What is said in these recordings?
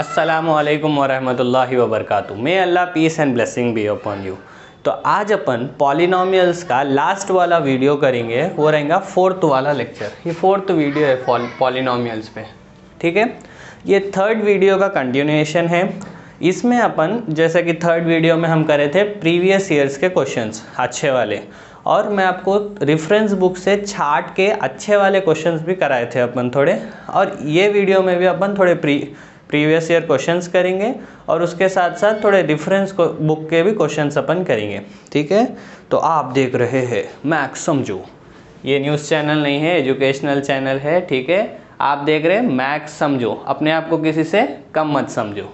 अस्सलामुअलैकुम वरहमतुल्लाहि वबरकातुहू। May Allah peace and blessing be upon you. तो आज अपन पॉलिनोमियल्स का लास्ट वाला वीडियो करेंगे, वो रहेगा फोर्थ वाला लेक्चर। ये फोर्थ वीडियो है पॉलिनोमियल्स पे, ठीक है। ये थर्ड वीडियो का कंटिन्यूएशन है। इसमें अपन जैसे कि थर्ड वीडियो में हम करे थे प्रीवियस ईयर्स के क्वेश्चंस अच्छे वाले, और मैं आपको रेफरेंस बुक से छाट के अच्छे वाले क्वेश्चंस भी कराए थे अपन थोड़े, और ये वीडियो में भी अपन थोड़े प्रीवियस ईयर क्वेश्चंस करेंगे और उसके साथ साथ थोड़े रेफरेंस बुक के भी क्वेश्चंस अपन करेंगे, ठीक है। तो आप देख रहे हैं मैक्स समझो, ये न्यूज़ चैनल नहीं है, एजुकेशनल चैनल है, ठीक है। आप देख रहे हैं मैक्स समझो, अपने आप को किसी से कम मत समझो।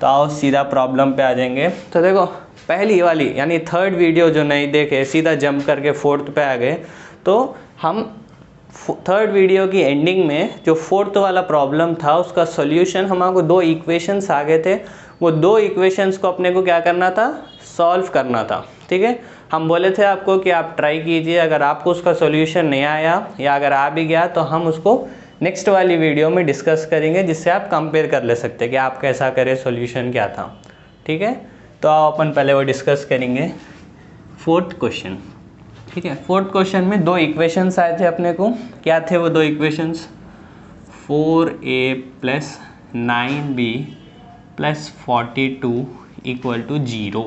तो आओ सीधा प्रॉब्लम पे आ जाएंगे। तो देखो पहली वाली यानी थर्ड वीडियो जो नहीं देखे, सीधा जंप करके फोर्थ पे आ गए। तो हम थर्ड वीडियो की एंडिंग में जो फोर्थ वाला प्रॉब्लम था उसका सॉल्यूशन, हमारे दो इक्वेशंस आ गए थे। वो दो इक्वेशंस को अपने को क्या करना था, सॉल्व करना था, ठीक है। हम बोले थे आपको कि आप ट्राई कीजिए, अगर आपको उसका सॉल्यूशन नहीं आया या अगर आ भी गया तो हम उसको नेक्स्ट वाली वीडियो में डिस्कस करेंगे, जिससे आप कंपेयर कर ले सकते हैं कि आप कैसा करें, सॉल्यूशन क्या था, ठीक है। तो आओ अपन पहले वो डिस्कस करेंगे फोर्थ क्वेश्चन, ठीक है। फोर्थ क्वेश्चन में दो इक्वेशंस आए थे अपने को। क्या थे वो दो इक्वेशंस, 4a + 9b + 42 = 0।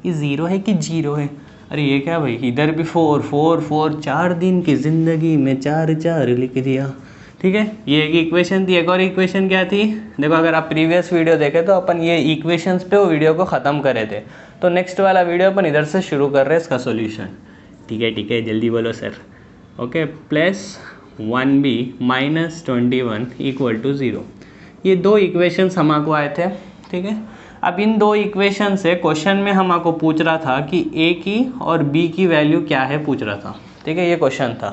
ये ज़ीरो है कि जीरो है? अरे ये क्या भाई, इधर भी 4 4 4, 4 दिन की ज़िंदगी में 4 4 लिख दिया, ठीक है। ये एक इक्वेशन थी। एक और इक्वेशन क्या थी, देखो अगर आप प्रीवियस वीडियो देखें तो अपन ये इक्वेशंस पे वो वीडियो को ख़त्म करे थे। तो नेक्स्ट वाला वीडियो अपन इधर से शुरू कर रहे हैं इसका सॉल्यूशन, ठीक है, जल्दी बोलो सर। Okay, +1b - 21 = 0। ये दो इक्वेशंस हमको आए थे, ठीक है। अब इन दो इक्वेशन से क्वेश्चन में हमको पूछ रहा था कि a की और b की वैल्यू क्या है, पूछ रहा था, ठीक है। ये क्वेश्चन था।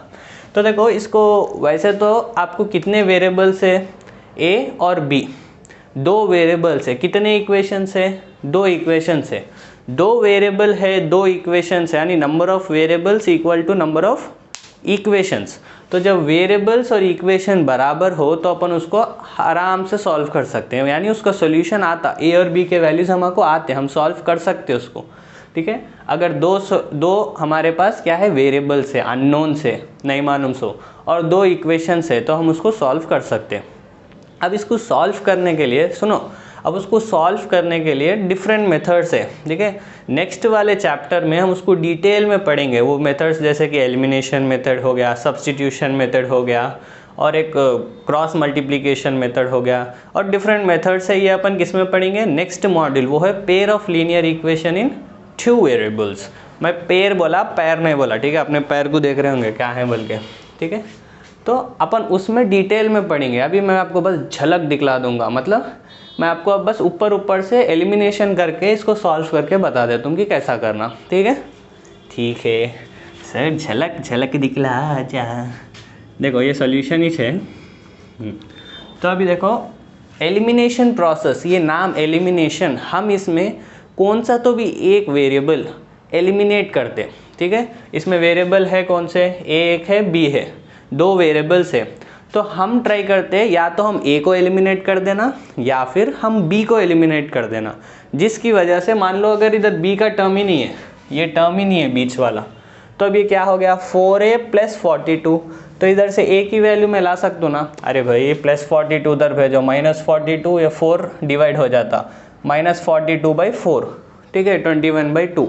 तो देखो इसको वैसे तो आपको कितने वेरिएबल से a और b, दो वेरिएबल से कितने इक्वेशन से, दो इक्वेशन से, दो वेरिएबल है, दो इक्वेशंस है, यानी number of variables equal to number of equations. तो जब वेरिएबल्स और इक्वेशन बराबर हो तो अपन उसको आराम से सॉल्व कर सकते हैं, यानी उसका सॉल्यूशन आता, ए और बी के वैल्यूज हमको आते, हम सॉल्व कर सकते हैं उसको, ठीक है। अगर दो हमारे पास क्या है, वेरिएबल्स है, अननोन से, नहीं मालूम सो, और दो इक्वेशंस है, तो हम उसको सॉल्व कर सकते हैं। अब इसको सॉल्व करने के लिए सुनो, अब उसको सॉल्व करने के लिए डिफरेंट मेथड्स है, ठीक है। नेक्स्ट वाले चैप्टर में हम उसको डिटेल में पढ़ेंगे वो मेथड्स, जैसे कि एलिमिनेशन मेथड हो गया, सब्स्टिट्यूशन मेथड हो गया, और एक क्रॉस मल्टीप्लिकेशन मेथड हो गया, और डिफरेंट मेथड्स है। ये अपन किस में पढ़ेंगे, नेक्स्ट मॉड्यूल, वो है pair of linear equation in 2 variables. मैं पेयर बोला, पैर नहीं बोला, ठीक है। अपने पैर को देख रहे होंगे क्या है बोल के, ठीक है। तो अपन उसमें डिटेल में पढ़ेंगे। अभी मैं आपको बस झलक दिखला दूंगा, मतलब मैं आपको अब बस ऊपर से एलिमिनेशन करके इसको सॉल्व करके बता देता हूँ कि कैसा करना, ठीक है। ठीक है सर, झलक झलक दिखला जा। देखो ये सॉल्यूशन ही है। तो अभी देखो एलिमिनेशन प्रोसेस, ये नाम एलिमिनेशन, हम इसमें कौन सा तो भी एक वेरिएबल एलिमिनेट करते, ठीक है। इसमें वेरिएबल है कौन से, एक है बी है, दो वेरिएबल्स है। तो हम ट्राई करते हैं या तो हम a को एलिमिनेट कर देना या फिर हम b को एलिमिनेट कर देना, जिसकी वजह से मान लो अगर इधर b का टर्म ही नहीं है, ये टर्म ही नहीं है बीच वाला, तो अब ये क्या हो गया, 4a + 42। तो इधर से a की वैल्यू मैं ला सकता हूँ ना, अरे भाई +42 उधर भेजो, -42, या 4 डिवाइड हो जाता, -42/4, ठीक है, 21/2,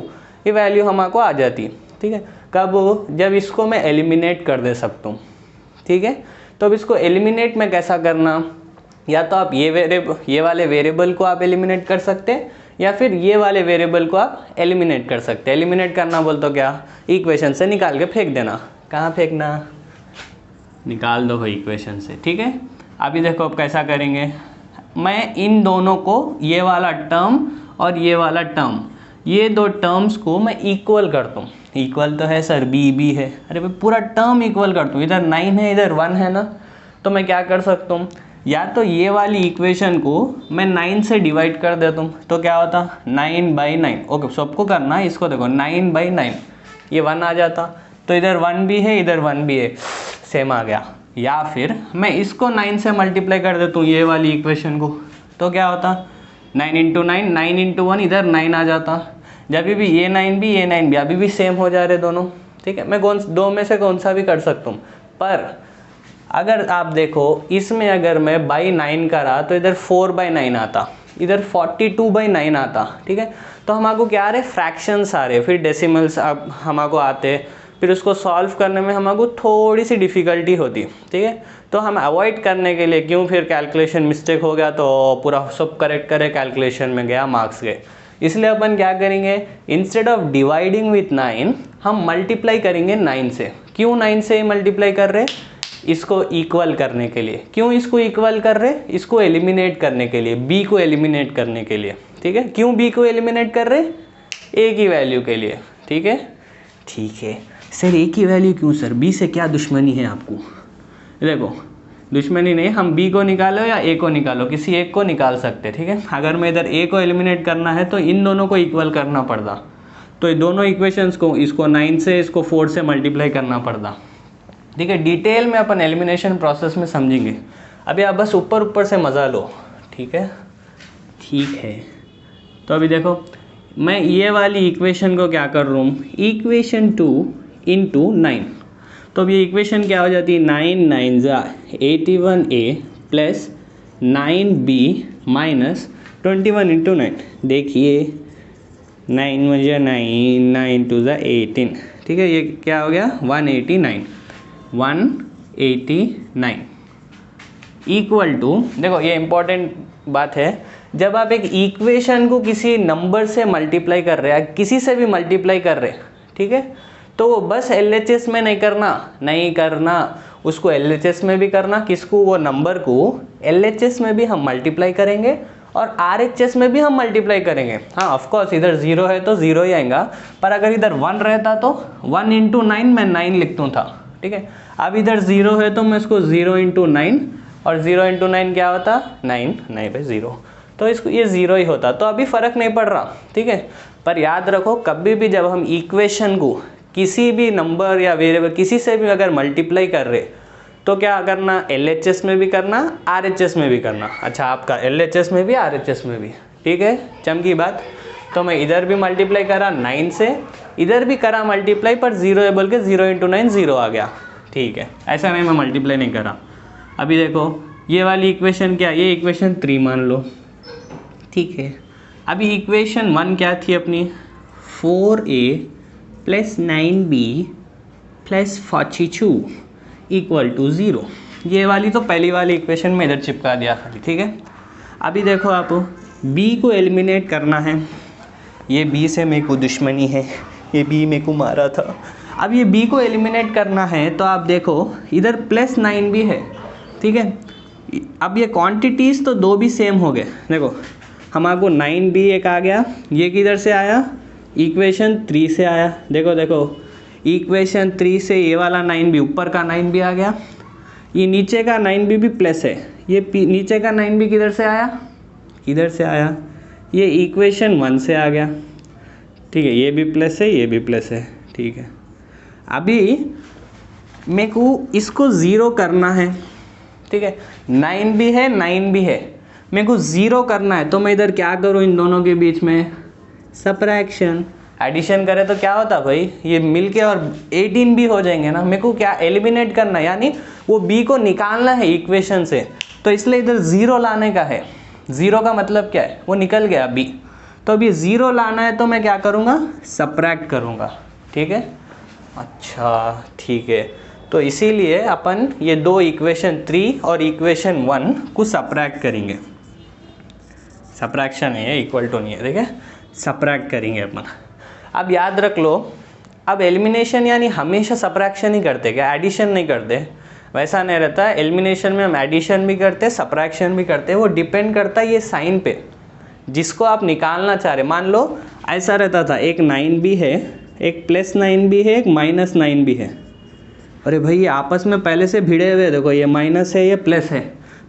ये वैल्यू हमको आ जाती, ठीक है। कब, जब इसको मैं एलिमिनेट कर दे सकता हूँ, ठीक है। तो अब इसको एलिमिनेट में कैसा करना, या तो आप ये वाले वेरिएबल को आप एलिमिनेट कर सकते हैं, या फिर ये वाले वेरिएबल को आप एलिमिनेट कर सकते हैं। एलिमिनेट करना बोल तो क्या, इक्वेशन से निकाल के फेंक देना। कहाँ फेंकना, निकाल दो भाई इक्वेशन से, ठीक है। अभी देखो अब कैसा करेंगे, मैं इन दोनों को, ये वाला टर्म और ये वाला टर्म, ये दो टर्म्स को मैं इक्वल करता हूँ। इक्वल तो है सर, बी है, अरे भाई पूरा टर्म इक्वल करता हूँ, इधर 9 है इधर 1 है ना। तो मैं क्या कर सकता हूँ, या तो ये वाली इक्वेशन को मैं 9 से डिवाइड कर देता हूँ, तो क्या होता, 9/9। ओके, सबको करना है, इसको देखो 9/9, ये 1 आ जाता, तो इधर 1 भी है इधर 1 भी है, सेम आ गया। या फिर मैं इसको 9 से मल्टीप्लाई कर देता हूँ, ये वाली इक्वेशन को, तो क्या होता 9 इंटू 9, 9 इंटू 1 इधर 9 आ जाता। जब भी ये 9 भी अभी भी सेम हो जा रहे दोनों, ठीक है। मैं दो में से कौन सा भी कर सकता हूँ, पर अगर आप देखो इसमें अगर मैं बाई 9 करा तो इधर 4/9 आता, इधर 42/9 आता, ठीक है। तो हमारे क्या आ रहे, फ्रैक्शंस आ रहे, फिर डेसिमल्स अब हमारे आते, फिर उसको सॉल्व करने में हमारे थोड़ी सी डिफ़िकल्टी होती, ठीक है। तो हम अवॉइड करने के लिए, क्यों फिर कैलकुलेशन मिस्टेक हो गया तो पूरा सब करेक्ट करे, कैलकुलेशन में गया, मार्क्स गए। इसलिए अपन क्या करेंगे, इंस्टेड ऑफ डिवाइडिंग विथ 9 हम मल्टीप्लाई करेंगे 9 से। क्यों 9 से मल्टीप्लाई कर रहे, इसको इक्वल करने के लिए। क्यों इसको इक्वल कर रहे, इसको एलिमिनेट करने के लिए, b को एलिमिनेट करने के लिए, ठीक है। क्यों b को एलिमिनेट कर रहे, a की वैल्यू के लिए, ठीक है। ठीक है सर, a की वैल्यू क्यों सर, b से क्या दुश्मनी है आपको? देखो दुश्मनी नहीं, हम b को निकालो या a को निकालो, किसी एक को निकाल सकते, ठीक है। अगर मैं इधर a को एलिमिनेट करना है तो इन दोनों को इक्वल करना पड़ता, तो ये दोनों इक्वेशंस को, इसको 9 से इसको 4 से मल्टीप्लाई करना पड़ता, ठीक है। डिटेल में अपन एलिमिनेशन प्रोसेस में समझेंगे, अभी आप बस ऊपर ऊपर से मज़ा लो, ठीक है। ठीक है, तो अभी देखो मैं ये वाली इक्वेशन को क्या कर रहा हूँ, इक्वेशन 2 इंटू 9, तो अब ये इक्वेशन क्या हो जाती है, 9 9 ज़ा 81a plus 9b minus 21 into 9। देखिए 9 मुझे 9, 9 2 ज़ा 18, ठीक है। ये क्या हो गया 189 इक्वल टू, देखो ये इंपॉर्टेंट बात है, जब आप एक इक्वेशन को किसी नंबर से मल्टीप्लाई कर रहे हैं, किसी से भी मल्टीप्लाई कर रहे हैं, ठीक है, तो बस LHS में नहीं करना, उसको LHS में भी करना, किसको, वो नंबर को LHS में भी हम मल्टीप्लाई करेंगे और RHS में भी हम मल्टीप्लाई करेंगे। हाँ ऑफ कोर्स इधर 0 है तो 0 ही आएगा, पर अगर इधर 1 रहता तो 1 इंटू 9 मैं 9 लिखता था, ठीक है। अब इधर 0 है तो मैं इसको 0 इंटू 9, और 0 इंटू 9 क्या होता, 9 9 पे 0, तो इसको ये 0 ही होता, तो अभी फ़र्क नहीं पड़ रहा, ठीक है। पर याद रखो कभी भी जब हम इक्वेशन को किसी भी नंबर या वेरिएबल किसी से भी अगर मल्टीप्लाई कर रहे तो क्या करना, LHS में भी करना, RHS में भी करना। अच्छा आपका LHS में भी RHS में भी, ठीक है, चमकी बात। तो मैं इधर भी मल्टीप्लाई करा 9 से, इधर भी करा मल्टीप्लाई, पर 0 है बोल के 0 इंटू 9 0 आ गया, ठीक है। ऐसा नहीं मैं मल्टीप्लाई नहीं करा। अभी देखो ये वाली इक्वेशन क्या, ये इक्वेशन 3 मान लो, ठीक है। अभी इक्वेशन 1 क्या थी अपनी, 4a plus 9b plus 42 equal to 0। ये वाली तो पहली वाली इक्वेशन में इधर चिपका दिया खाली, ठीक है। अभी देखो आप b को एलिमिनेट करना है, ये b से मेरे को दुश्मनी है, ये b मेरे को मारा था। अब ये b को एलिमिनेट करना है तो आप देखो इधर प्लस 9 भी है, ठीक है। अब ये क्वांटिटीज़ तो दो भी सेम हो गए, देखो हमारे को 9b एक आ गया, ये किधर से आया, इक्वेशन 3 से आया। देखो इक्वेशन 3 से ये वाला 9b, ऊपर का 9b आ गया, ये नीचे का 9b भी प्लस है, ये नीचे का 9b किधर से आया, इधर से आया, ये इक्वेशन 1 से आ गया, ठीक है। ये भी प्लस है, ये भी प्लस है, ठीक है। अभी मेरे को इसको ज़ीरो करना है, ठीक है। 9 भी है, 9 भी है, मेरे को ज़ीरो करना है, तो मैं इधर क्या करूँ, इन दोनों के बीच में सब्ट्रैक्शन, एडिशन करें तो क्या होता भाई, ये मिलके और 18 भी हो जाएंगे ना। मेरे को क्या एलिमिनेट करना है, यानी वो b को निकालना है इक्वेशन से, तो इसलिए इधर 0 लाने का है। 0 का मतलब क्या है, वो निकल गया b, तो अभी 0 लाना है तो मैं क्या करूँगा, सब्ट्रैक्ट करूँगा, ठीक है। अच्छा ठीक है, तो इसीलिए अपन ये दो इक्वेशन 3 और इक्वेशन 1 को सब्ट्रैक्ट करेंगे। सब्ट्रैक्शन है, इक्वल टू नहीं है, ठीक है, सब्ट्रैक्ट करेंगे अपन। अब याद रख लो, अब एलिमिनेशन यानी हमेशा सब्ट्रैक्शन ही करते, क्या एडिशन नहीं करते, वैसा नहीं रहता। एलिमिनेशन में हम एडिशन भी करते, सब्ट्रैक्शन भी करते, वो डिपेंड करता है ये साइन पे जिसको आप निकालना चाह रहे। मान लो ऐसा रहता था, एक 9 भी है, एक प्लस 9 भी है, एक माइनस 9 भी है। अरे भाई ये आपस में पहले से भिड़े हुए, देखो ये माइनस है, ये प्लस है,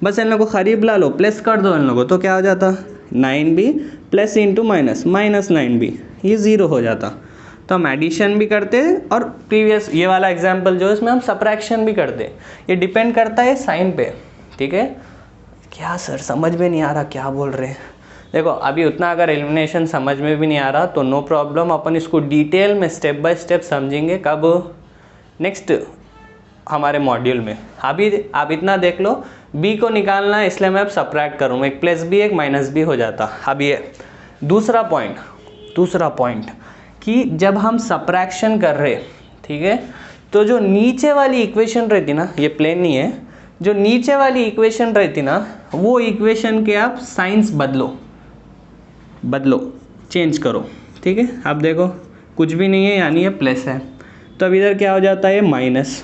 बस इन लोगों को खरीब ला लो, प्लस कर दो इन लोगों को, तो क्या हो जाता, 9b plus into minus, minus 9b, ये 0 हो जाता। तो हम एडिशन भी करते और प्रीवियस ये वाला एग्जाम्पल जो है इसमें हम सब्ट्रैक्शन भी करते। ये डिपेंड करता है साइन पे, ठीक है। क्या सर समझ में नहीं आ रहा क्या बोल रहे हैं। देखो अभी उतना अगर एलिमिनेशन समझ में भी नहीं आ रहा तो नो प्रॉब्लम, अपन इसको डिटेल में स्टेप बाय स्टेप समझेंगे कब, नेक्स्ट हमारे मॉड्यूल में। अभी आप इतना देख लो, b को निकालना है इसलिए मैं अब सब्ट्रैक्ट करूँगा, एक प्लस b एक माइनस b हो जाता। अब ये दूसरा पॉइंट कि जब हम सब्ट्रैक्शन कर रहे, ठीक है, तो जो नीचे वाली इक्वेशन रहती ना, ये प्लेन नहीं है, जो नीचे वाली इक्वेशन रहती ना, वो इक्वेशन के आप साइंस बदलो चेंज करो, ठीक है। अब देखो कुछ भी नहीं है यानी ये प्लस है, तो अब इधर क्या हो जाता है माइनस,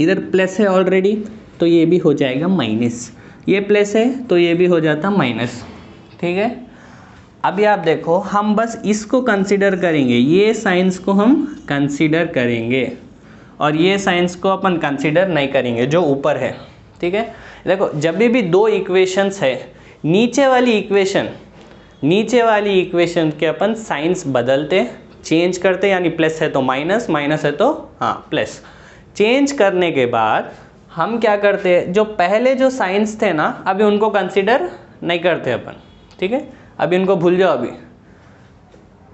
इधर प्लस है ऑलरेडी तो ये भी हो जाएगा माइनस, ये प्लस है तो ये भी हो जाता माइनस, ठीक है। अभी आप देखो हम बस इसको कंसीडर करेंगे, ये साइंस को हम कंसीडर करेंगे और ये साइंस को अपन कंसीडर नहीं करेंगे जो ऊपर है, ठीक है। देखो जब भी दो इक्वेशंस है, नीचे वाली इक्वेशन के अपन साइंस बदलते चेंज करते, यानी प्लस है तो माइनस, माइनस है तो हाँ प्लस। चेंज करने के बाद हम क्या करते हैं, जो पहले जो साइंस थे ना अभी उनको कंसीडर नहीं करते अपन, ठीक है, अभी उनको भूल जाओ अभी,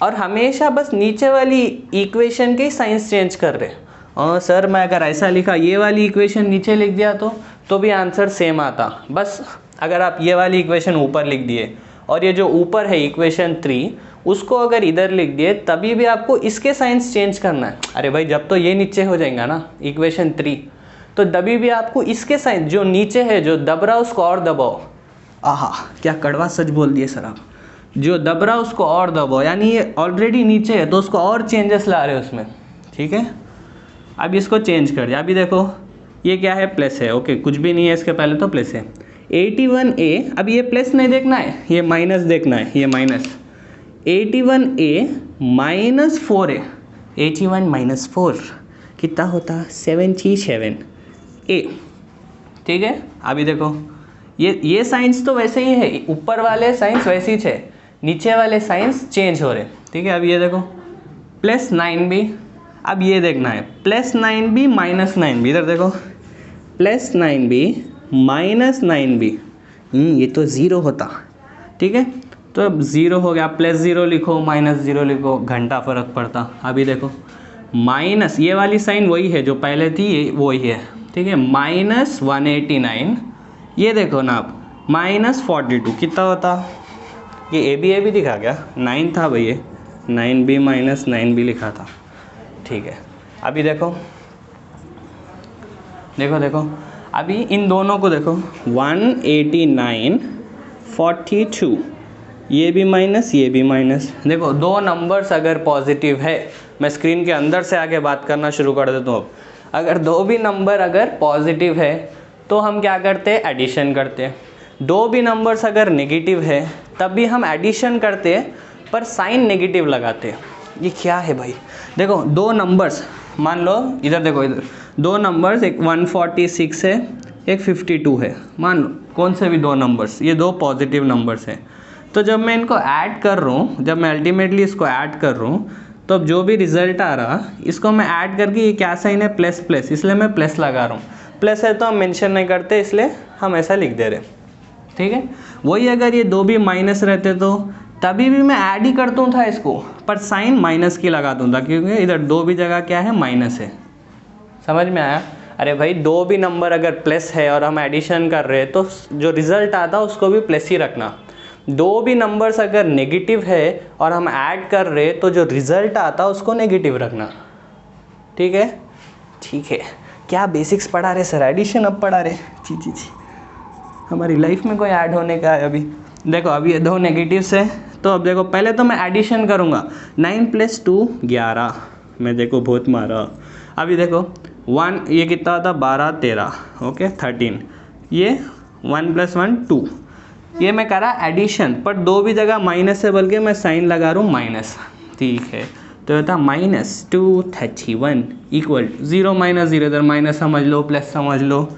और हमेशा बस नीचे वाली इक्वेशन के साइंस चेंज कर रहे। और सर मैं अगर ऐसा लिखा, ये वाली इक्वेशन नीचे लिख दिया तो भी आंसर सेम आता। बस अगर आप ये वाली इक्वेशन ऊपर लिख दिए और ये जो ऊपर है इक्वेशन 3 उसको अगर इधर लिख दिए, तभी भी आपको इसके साइंस चेंज करना है। अरे भाई जब तो ये नीचे हो जाएगा ना इक्वेशन 3, तो तभी भी आपको इसके साइंस जो नीचे है, जो दब रहा उसको और दबाओ। आहा क्या कड़वा सच बोल दिए सर आप, जो दब रहा उसको और दबाओ, यानी ये ऑलरेडी नीचे है तो उसको और चेंजेस ला रहे हो उसमें, ठीक है। अब इसको चेंज कर दिया, अभी देखो ये क्या है प्लस है, ओके कुछ भी नहीं है इसके पहले तो प्लस है। 81a, अब ये प्लस नहीं देखना है, ये माइनस देखना है, ये minus 81a minus 4a, 81 minus 4 कितना होता 77a, ठीक है। अभी देखो ये साइंस तो वैसे ही है, ऊपर वाले साइंस वैसे ही है, नीचे वाले साइंस चेंज हो रहे, ठीक है। अब ये देखो प्लस 9b, अब ये देखना है प्लस 9b माइनस 9b, इधर देखो प्लस 9b माइनस 9b, ये तो ज़ीरो होता, ठीक है। तो अब ज़ीरो हो गया, प्लस 0 लिखो माइनस 0 लिखो, घंटा फ़र्क पड़ता। अभी देखो माइनस, ये वाली साइन वही है जो पहले थी, ये वही है, ठीक है। माइनस 189, ये देखो ना आप माइनस 42 कितना होता, ये ए बी दिखा क्या, 9 था भाई, ये 9b माइनस 9b लिखा था, ठीक है। अभी देखो अभी इन दोनों को देखो 189 42, ये भी माइनस ये भी माइनस। देखो दो नंबर्स अगर पॉजिटिव है, मैं स्क्रीन के अंदर से आगे बात करना शुरू कर देता हूँ। अगर दो भी नंबर अगर पॉजिटिव है तो हम क्या करते हैं, एडिशन करते हैं। दो भी नंबर्स अगर नेगेटिव है तब भी हम एडिशन करते हैं पर साइन नेगेटिव लगाते हैं। ये क्या है भाई, देखो दो नंबर्स मान लो, इधर देखो, इधर दो नंबर्स, एक 146 है एक 52 है, मान लो कौन से भी दो नंबर्स, ये दो पॉजिटिव नंबर्स हैं। तो जब मैं इनको ऐड कर रहा हूँ, जब मैं अल्टीमेटली इसको ऐड कर रहा हूँ, तो अब जो भी रिजल्ट आ रहा इसको मैं ऐड करके, ये क्या साइन है प्लस प्लस, इसलिए मैं प्लस लगा रहा हूँ। प्लस है तो हम मेंशन नहीं करते इसलिए हम ऐसा लिख दे रहे, ठीक है। वही अगर ये दो भी माइनस रहते तो तभी भी मैं ऐड ही करता था इसको, पर साइन माइनस की लगाता था क्योंकि इधर दो भी जगह क्या है माइनस है। समझ में आया। अरे भाई दो भी नंबर अगर प्लस है और हम एडिशन कर रहे हैं तो जो रिज़ल्ट आता उसको भी प्लस ही रखना। दो भी नंबर्स अगर नेगेटिव है और हम ऐड कर रहे तो जो रिज़ल्ट आता उसको नेगेटिव रखना, ठीक है। ठीक है, क्या बेसिक्स पढ़ा रहे सर, एडिशन अब पढ़ा रहे, जी हमारी लाइफ में कोई ऐड होने का है। अभी देखो अभी ये दो नेगेटिव्स है, तो अब देखो पहले तो मैं एडिशन करूँगा, 9 + 2 11, मैं देखो बहुत मारा। अभी देखो 1 ये कितना होता 12 13, ओके 13, ये 1 + 1 2, ये मैं करा एडिशन, पर दो भी जगह माइनस है बल्कि मैं साइन लगा रहा हूँ माइनस, ठीक है। तो होता -231 इक्वल 0 - 0, इधर माइनस समझ लो प्लस समझ लो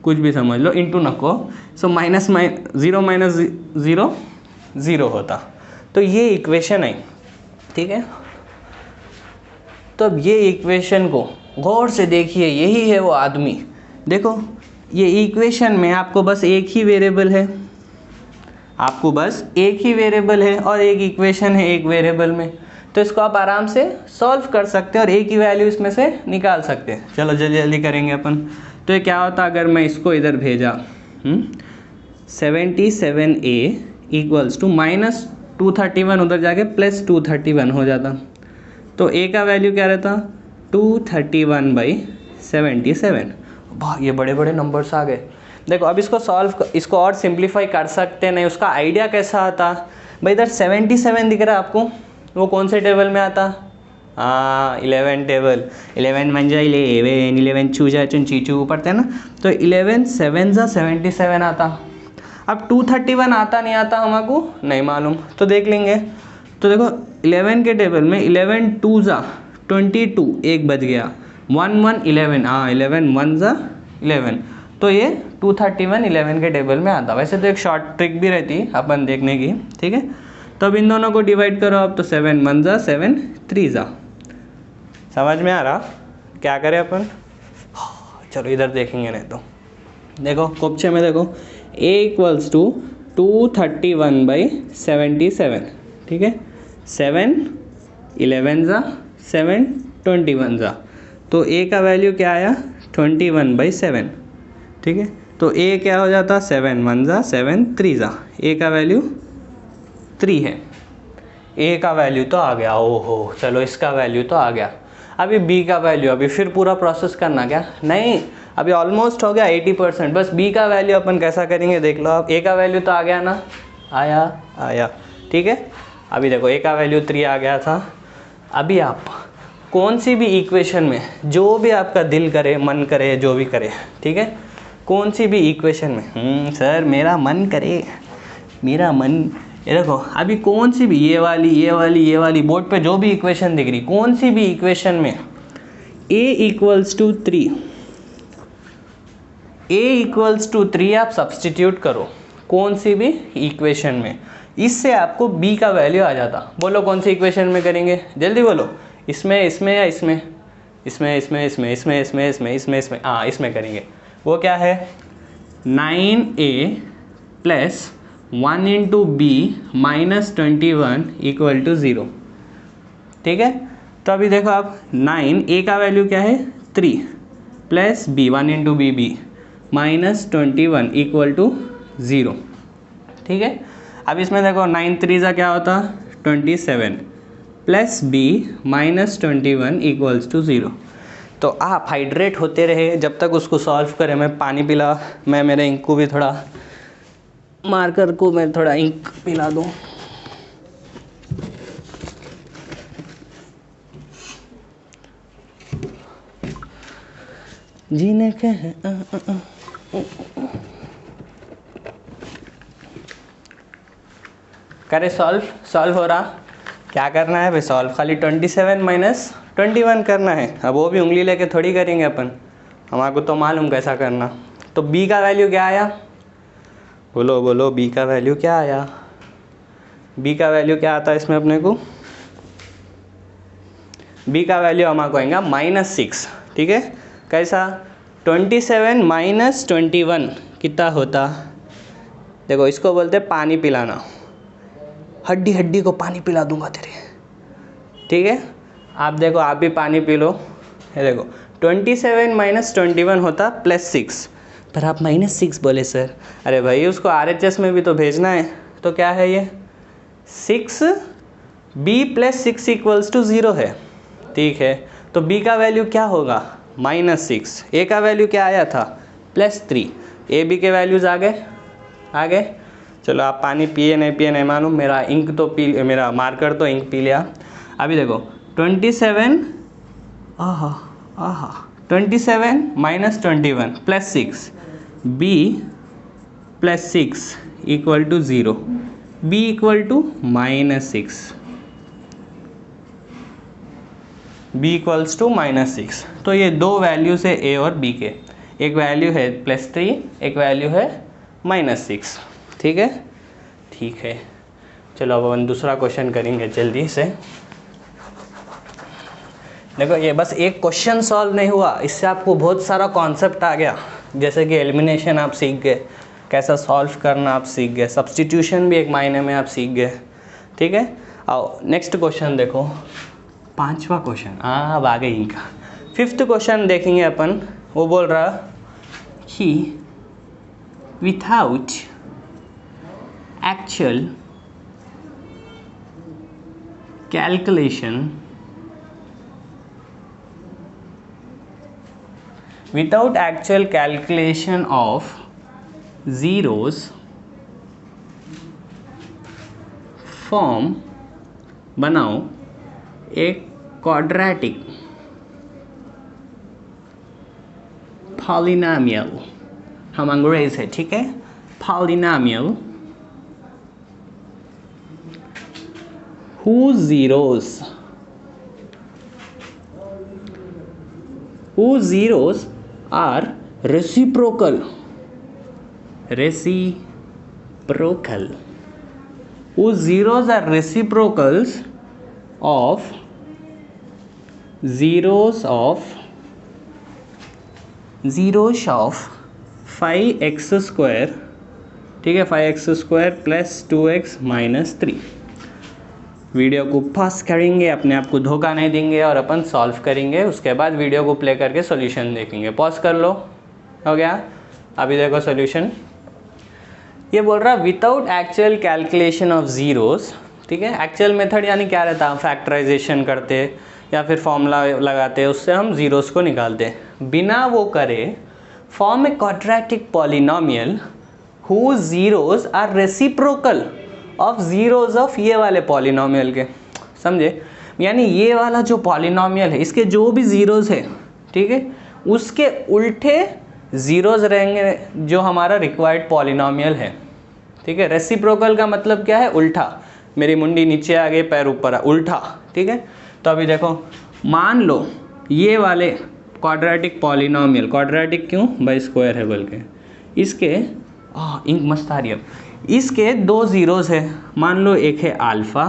कुछ भी समझ लो, इंटू नको, सो -0 - 0 0 होता। तो ये इक्वेशन है, ठीक है। तो अब ये इक्वेशन को गौर से देखिए, यही है वो आदमी। देखो ये इक्वेशन में आपको बस एक ही वेरिएबल है, आपको बस एक ही वेरिएबल है और एक इक्वेशन है एक वेरिएबल में, तो इसको आप आराम से सॉल्व कर सकते हैं और एक ही वैल्यू इसमें से निकाल सकते हैं। चलो जल्दी जल्दी करेंगे अपन। तो ये क्या होता अगर मैं इसको इधर भेजा 77A इक्वल्स टू -231 उधर जाके +231 हो जाता। तो A का वैल्यू क्या रहता 231/77। वाह ये बड़े बड़े नंबर्स आ गए। देखो अब इसको और सिंप्लीफाई कर सकते नहीं। उसका आइडिया कैसा आता भाई, इधर 77 दिख रहा है आपको, वो कौन से टेबल में आता 11 टेबल। 11 मंजा 11 चूजा चुन चीचू पढ़ते हैं ना, तो 11 7 ज़ा 77 आता। अब 231 आता नहीं आता हमको नहीं मालूम, तो देख लेंगे। तो देखो 11 के टेबल में 11 2 ज़ा 22 एक बच गया 1 1 11 11 1 ज़ा 11, तो ये 231 11 के टेबल में आता। वैसे तो एक शॉर्ट ट्रिक भी रहती है अपन देखने की, ठीक है। तो अब इन दोनों को डिवाइड करो अब, तो 7 1 ज़ा 7 3 ज़ा। समझ में आ रहा क्या करें अपन? चलो इधर देखेंगे नहीं तो। देखो क्वेश्चन में देखो A इक्वल्स टू 231/77, ठीक है। 7 11 ज़ा 7 21 ज़ा, तो A का वैल्यू क्या आया 21/7, ठीक है। तो A क्या हो जाता 7 1 ज़ा 7 3 ज़ा, A का वैल्यू 3 है। A का वैल्यू तो आ गया, ओहो चलो इसका वैल्यू तो आ गया। अभी B का वैल्यू, अभी फिर पूरा प्रोसेस करना क्या नहीं, अभी ऑलमोस्ट हो गया 80%। बस B का वैल्यू अपन कैसा करेंगे देख लो आप। A का वैल्यू तो आ गया ना, आया ठीक है। अभी देखो A का वैल्यू 3 आ गया था। अभी आप कौन सी भी इक्वेशन में जो भी आपका दिल करे मन करे जो भी करे, ठीक है, कौन सी भी इक्वेशन में सर मेरा मन करे मेरा मन, ये देखो अभी कौन सी भी ये वाली बोर्ड पे जो भी इक्वेशन दिख रही, कौन सी भी इक्वेशन में A इक्वल्स टू 3 आप सब्सटीट्यूट करो कौन सी भी इक्वेशन में, इससे आपको B का वैल्यू आ जाता। बोलो कौन सी इक्वेशन में करेंगे, जल्दी बोलो। इसमें या इसमें हाँ इसमें करेंगे। वो क्या है 9A plus 1 into B -21 equal to 0, ठीक है। तो अभी देखो आप 9A का वैल्यू क्या है 3 plus B 1 into B -21 equal to 0, ठीक है। अब इसमें देखो 9 3 ज़ा क्या होता 27 प्लस B -21 इक्वल्स टू 0। तो आप हाइड्रेट होते रहे जब तक उसको सॉल्व करें। मैं पानी पिला, मैं मेरे इंक को भी थोड़ा मार्कर को मैं थोड़ा इंक पिला दूँ। जीने के हैं करे सॉल्व हो रहा। क्या करना है भाई सॉल्व, खाली 27 माइनस 21 करना है। अब वो भी उंगली लेके थोड़ी करेंगे अपन, हमारे को तो मालूम कैसा करना। तो B का वैल्यू क्या आया, बोलो B का वैल्यू क्या आया। B का वैल्यू क्या आता है इसमें अपने को, B का वैल्यू हमारे आएगा -6, ठीक है। कैसा 27 माइनस 21 कितना होता, देखो इसको बोलते हैं पानी पिलाना। हड्डी को पानी पिला दूंगा तेरे, ठीक है। आप देखो आप भी पानी पी लो। ये देखो 27 माइनस 21 होता +6, पर आप -6 बोले सर। अरे भाई उसको RHS में भी तो भेजना है, तो क्या है ये 6 B + 6 इक्वल्स टू 0 है, ठीक है। तो B का वैल्यू क्या होगा -6, A का वैल्यू क्या आया था +3, A B के वैल्यूज़ आ गए। चलो आप पानी पिए नहीं मालूम, मेरा इंक तो मेरा मार्कर तो इंक पी लिया। अभी देखो 27 minus 21 +6 B + 6 equal to 0, B equal to -6, B equals to -6। तो ये दो वैल्यूज़ है A और B के, एक वैल्यू है +3, एक वैल्यू है -6, ठीक है। चलो अब अपन दूसरा क्वेश्चन करेंगे जल्दी से। देखो ये बस एक क्वेश्चन सॉल्व नहीं हुआ, इससे आपको बहुत सारा कॉन्सेप्ट आ गया। जैसे कि एलिमिनेशन आप सीख गए, कैसा सॉल्व करना आप सीख गए, सब्स्टिट्यूशन भी एक मायने में आप सीख गए, ठीक है। आओ नेक्स्ट क्वेश्चन देखो, 5वां क्वेश्चन, हाँ अब आ गई इनका। 5th क्वेश्चन देखेंगे अपन। वो बोल रहा कि without actual calculation of zeros form बनाओ एक quadratic polynomial, हम अंग्रेज है, ठीक है, polynomial whose zeros are reciprocal, whose zeros are reciprocals of zeros of 5x square, ठीक है, 5x square plus 2x minus 3। Video को पॉज करेंगे, अपने आप को धोखा नहीं देंगे और अपन सॉल्व करेंगे, उसके बाद वीडियो को प्ले करके सॉल्यूशन देखेंगे। पॉज कर लो, हो गया। अभी देखो सॉल्यूशन। ये बोल रहा without actual calculation of zeros, ठीक है। एक्चुअल मेथड यानी क्या रहता है, हम फैक्टराइजेशन करते या फिर फॉर्मूला लगाते, उससे हम ज़ीरोस को निकालते। बिना वो करे form a quadratic polynomial who zeros are reciprocal of zeros of ये वाले पॉलिनोमियल के, समझे। यानी ये वाला जो पॉलिनोमियल है, इसके जो भी ज़ीरोज़ है, ठीक है, उसके उल्टे ज़ीरोज़ रहेंगे जो हमारा रिक्वायर्ड पॉलिनोमियल है, ठीक है। रेसिप्रोकल का मतलब क्या है, उल्टा। मेरी मुंडी नीचे आ गई, पैर ऊपर आ, उल्टा, ठीक है। तो अभी देखो, मान लो ये वाले क्वाड्रेटिक पॉलिनोमियल, क्वाड्रेटिक क्यों, बाई स्क्वायर है बल्कि, इसके इंक मस्त आ रही है। इसके 2 ज़ीरोज़ है, मान लो एक है अल्फ़ा,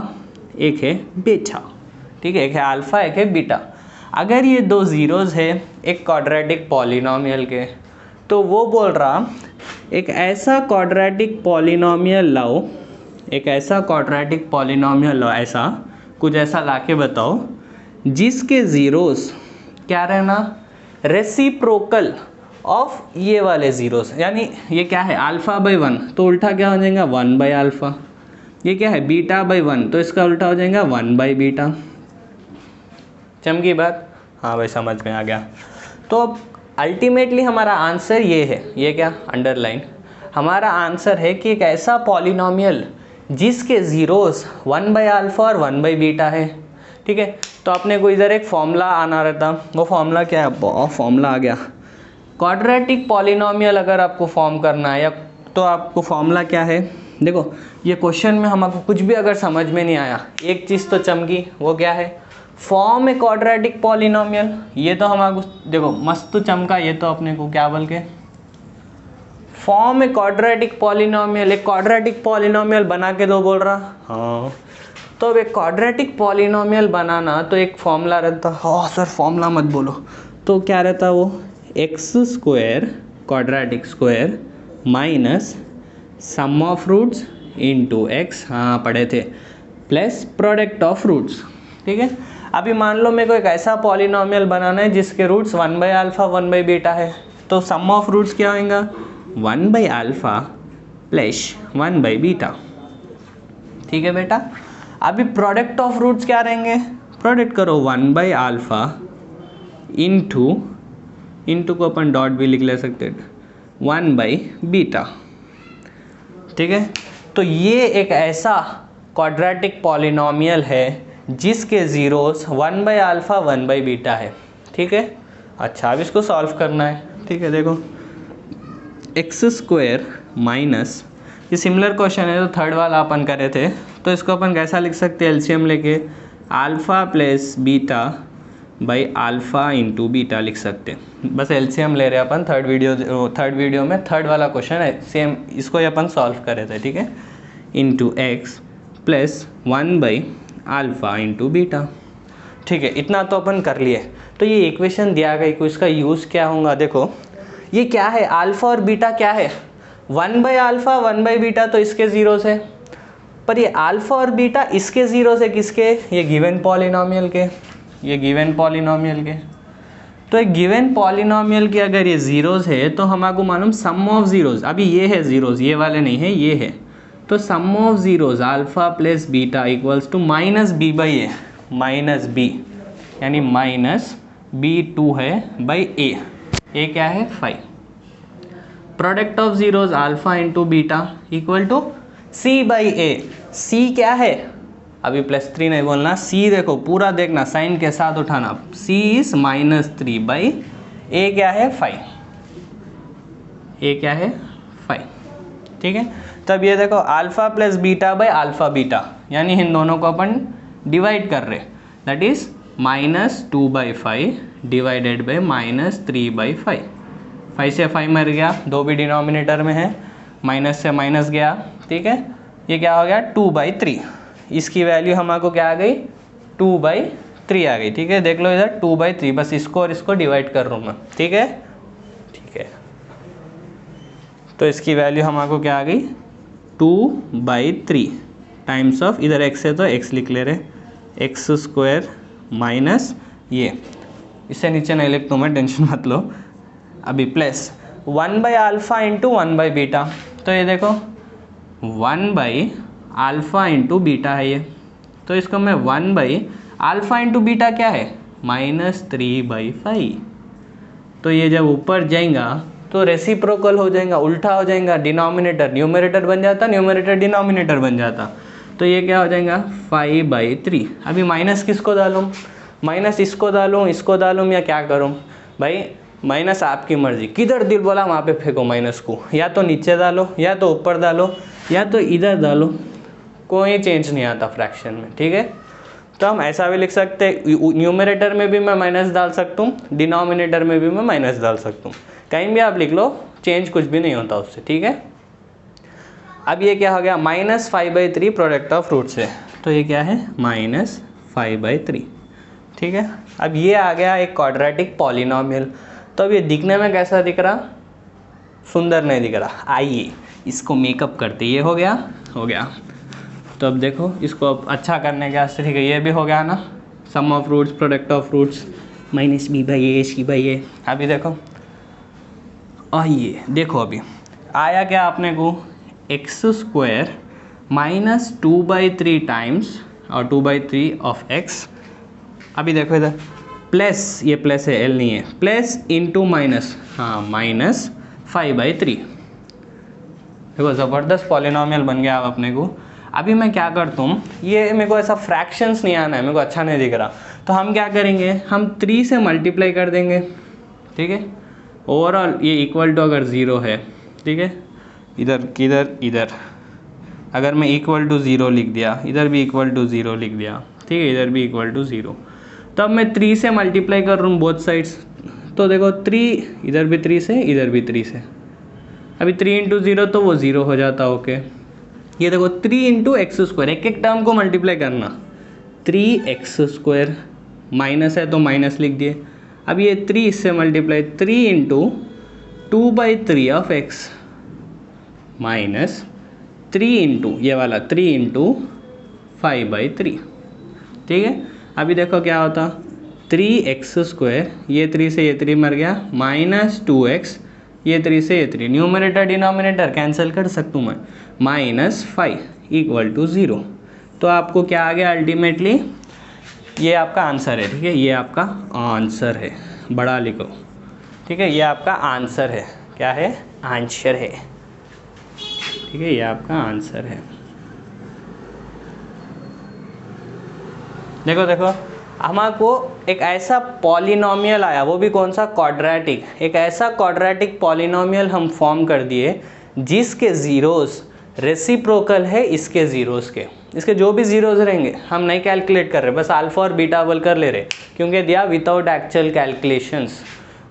एक है बीटा, ठीक है, एक है अल्फ़ा, एक है बीटा। अगर ये 2 ज़ीरोज़ है एक क्वाड्रेटिक पॉलिनोमियल के, तो वो बोल रहा एक ऐसा क्वाड्रेटिक पॉलिनोमियल लाओ, एक ऐसा क्वाड्रेटिक पॉलिनोमियल लाओ, ऐसा कुछ ऐसा लाके बताओ जिसके ज़ीरोज़ क्या रहना, रेसिप्रोकल ऑफ ये वाले ज़ीरोस। यानी ये क्या है, अल्फ़ा बाई 1, तो उल्टा क्या हो जाएगा, 1 बाई अल्फ़ा। ये क्या है, बीटा बाई 1, तो इसका उल्टा हो जाएगा 1 बाई बीटा। चमकी बात, हाँ भाई समझ में आ गया। तो अब अल्टीमेटली हमारा आंसर ये है, ये क्या, अंडरलाइन, हमारा आंसर है कि एक ऐसा पॉलिनोमियल जिसके ज़ीरोस 1 बाई अल्फ़ा और 1 बाई बीटा है, ठीक है। तो अपने को इधर एक फॉर्मूला आना रहता, वो फॉर्मूला क्या है, फॉर्मूला आ गया। क्वाड्रेटिक पॉलिनोमियल अगर आपको फॉर्म करना है, या तो आपको फॉर्मूला क्या है, देखो ये क्वेश्चन में हमको कुछ भी अगर समझ में नहीं आया, एक चीज़ तो चमकी, वो क्या है, फॉर्म ए क्वाड्रेटिक पॉलिनोमियल। ये तो हमको देखो मस्त तो चमका, ये तो अपने को क्या बोल के, फॉर्म ए क्वाड्रेटिक पॉलिनोमियल, एक क्वाड्रेटिक पॉलिनोमियल बना के दो बोल रहा। हाँ, तो अब एक क्वाड्रेटिक पॉलिनोमियल बनाना तो एक फॉर्मूला रहता। हाँ सर फॉर्मूला मत बोलो, तो क्या रहता वो, x square quadratic square minus sum of roots into x, हाँ पढ़े थे, प्लस प्रोडक्ट ऑफ रूट्स, ठीक है। अभी मान लो मेरे को एक ऐसा पॉलिनोमियल बनाना है जिसके roots 1 by alpha 1 by beta है, तो सम ऑफ रूट्स क्या होगा, 1 by alpha plus 1 by beta, ठीक है बेटा। अभी प्रोडक्ट ऑफ रूट्स क्या रहेंगे, प्रोडक्ट करो 1 बाई अल्फ़ा इंटू को अपन डॉट भी लिख ले सकते हैं, 1 बाई बीटा, ठीक है। तो ये एक ऐसा क्वाड्रेटिक पॉलिनोमियल है जिसके zeros 1 by alpha 1 by beta है, ठीक है। अच्छा अब इसको सॉल्व करना है, ठीक है। देखो एक्स स्क्वायर माइनस, ये सिमिलर क्वेश्चन है तो थर्ड वाला अपन करे थे, तो इसको अपन कैसा लिख सकते हैं, एलसीएम लेके alpha plus beta by alpha into beta लिख सकते हैं। बस एलसीएम ले रहे हैं अपन, थर्ड वीडियो में थर्ड वाला क्वेश्चन है सेम, इसको ही अपन सॉल्व करे थे, ठीक है। Into x plus 1 by alpha into beta, ठीक है। इतना तो अपन कर लिए। तो ये इक्वेशन दिया गई को इसका यूज़ क्या होगा, देखो ये क्या है, अल्फा और बीटा क्या है, 1 बाई अल्फा 1 बाई बीटा, तो इसके जीरो से, पर ये अल्फा और बीटा इसके जीरो से किसके, ये गिवन पॉलिनोमियल के, ये गिवन पॉलिनोमियल के। तो एक गिवन पॉलिनोमियल के अगर ये जीरोस है तो हमको मालूम सम ऑफ जीरोस, अभी ये है जीरोस, ये वाले नहीं है, ये है, तो sum of zeros alpha plus beta equals to minus B by A, minus B यानी माइनस B2 है बाई ए क्या है 5। Product of zeros alpha into beta equal to C by A, C क्या है, अभी +3 नहीं बोलना, सी देखो पूरा देखना, साइन के साथ उठाना, सी इज -3 बाई ए क्या है 5, ए क्या है 5, ठीक है। तब ये देखो alpha plus beta by alpha beta, यानी इन दोनों को अपन डिवाइड कर रहे, दैट इज -2/5 डिवाइडेड बाई -3/5, 5 से 5 मर गया, 2 भी डिनोमिनेटर में है, माइनस से माइनस गया, ठीक है, ये क्या हो गया 2/3, इसकी वैल्यू हमको क्या आ गई 2/3 आ गई, ठीक है, देख लो इधर 2/3, बस इसको और इसको डिवाइड कर रहा हूँ मैं, ठीक है, ठीक है। तो इसकी वैल्यू हमको क्या आ गई 2/3 टाइम्स ऑफ, इधर x है तो x लिख ले रहे, x² माइनस ये, इससे नीचे नहीं लिखता हूँ मैं, टेंशन मत लो, अभी plus 1 by alpha into 1 by beta, तो ये देखो 1 बाई अल्फ़ा इंटू बीटा है ये, तो इसको मैं 1 बाई अल्फ़ा इंटू बीटा क्या है -3/5, तो ये जब ऊपर जाएगा तो रेसिप्रोकल हो जाएगा, उल्टा हो जाएगा, डिनोमिनेटर न्यूमरेटर बन जाता, न्यूमरेटर डिनोमिनेटर बन जाता, तो ये क्या हो जाएगा 5/3। अभी माइनस किसको डालूँ, माइनस इसको डालूँ या क्या करूँ भाई, माइनस आपकी मर्जी, किधर दिल बोला वहाँ पे फेंको माइनस को, या तो नीचे डालो, या तो ऊपर डालो, या तो इधर डालो, कोई चेंज नहीं आता फ्रैक्शन में, ठीक है। तो हम ऐसा भी लिख सकते हैं, न्यूमरेटर में भी मैं माइनस डाल सकता हूँ, डिनोमिनेटर में भी मैं माइनस डाल सकता हूँ, कहीं भी आप लिख लो, चेंज कुछ भी नहीं होता उससे, ठीक है। अब ये क्या हो गया -5/3 प्रोडक्ट ऑफ रूट से, तो ये क्या है -5/3, ठीक है। अब ये आ गया एक क्वाड्रेटिक पॉलिनोमियल, तो अब ये दिखने में कैसा दिख रहा, सुंदर नहीं दिख रहा, आइए इसको मेकअप करते, ये हो गया, तो अब देखो इसको अब अच्छा करने के वास्ते, ठीक है, ये भी हो गया ना, sum of roots product of roots -b/a c/a। अभी देखो आइए देखो, अभी आया क्या आपने को x² माइनस 2/3 टाइम्स और 2/3 ऑफ x, अभी देखो इधर प्लस, ये प्लस है एल नहीं है, प्लस इंटू माइनस, हाँ -5/3, देखो ज़बरदस्त पॉलिनोमियल बन गया अब अपने को। अभी मैं क्या करता हूँ, ये मेरे को ऐसा फ्रैक्शंस नहीं आना है, मेरे को अच्छा नहीं दिख रहा, तो हम क्या करेंगे, हम 3 से मल्टीप्लाई कर देंगे, ठीक है। ओवरऑल ये इक्वल टू अगर 0 है, ठीक है, इधर अगर मैं इक्वल टू 0 लिख दिया, इधर भी इक्वल टू 0 लिख दिया, ठीक है, इधर भी इक्वल टू 0, तो अब मैं 3 से मल्टीप्लाई कर रहा हूँ बोथ साइड्स, तो देखो 3, इधर भी 3 से, इधर भी 3 से, अभी 3 इंटू 0 तो वो 0 हो जाता, ओके। ये देखो 3 इंटू x², एक टर्म को मल्टीप्लाई करना, 3x², माइनस है तो माइनस लिख दिए, अब ये 3 इससे multiply, 3 into 2/3 of x minus 3 into ये वाला 3 इंटू 5/3, ठीक है। अभी देखो क्या होता, 3x², ये 3 से ये 3 मर गया, -2x, ये 3 से ये 3, न्यूमरेटर डिनोमिनेटर कैंसिल कर सकता हूँ मैं, -5 इक्वल टू 0। तो आपको क्या आ गया अल्टीमेटली, ये आपका आंसर है, ठीक है, ये आपका आंसर है, बड़ा लिखो, ठीक है, ये आपका आंसर है, क्या है आंसर है, ठीक है, ये आपका आंसर है। देखो हमको एक ऐसा पॉलिनोमियल आया, वो भी कौन सा, क्वाड्रेटिक, एक ऐसा क्वाड्रेटिक पॉलिनोमियल हम फॉर्म कर दिए जिसके जीरोस रेसिप्रोकल है इसके जीरोस के, इसके जो भी जीरोस रहेंगे हम नहीं कैलकुलेट कर रहे, बस अल्फा और बीटा बोल कर ले रहे, क्योंकि दिया विदाउट एक्चुअल कैलकुलेशंस,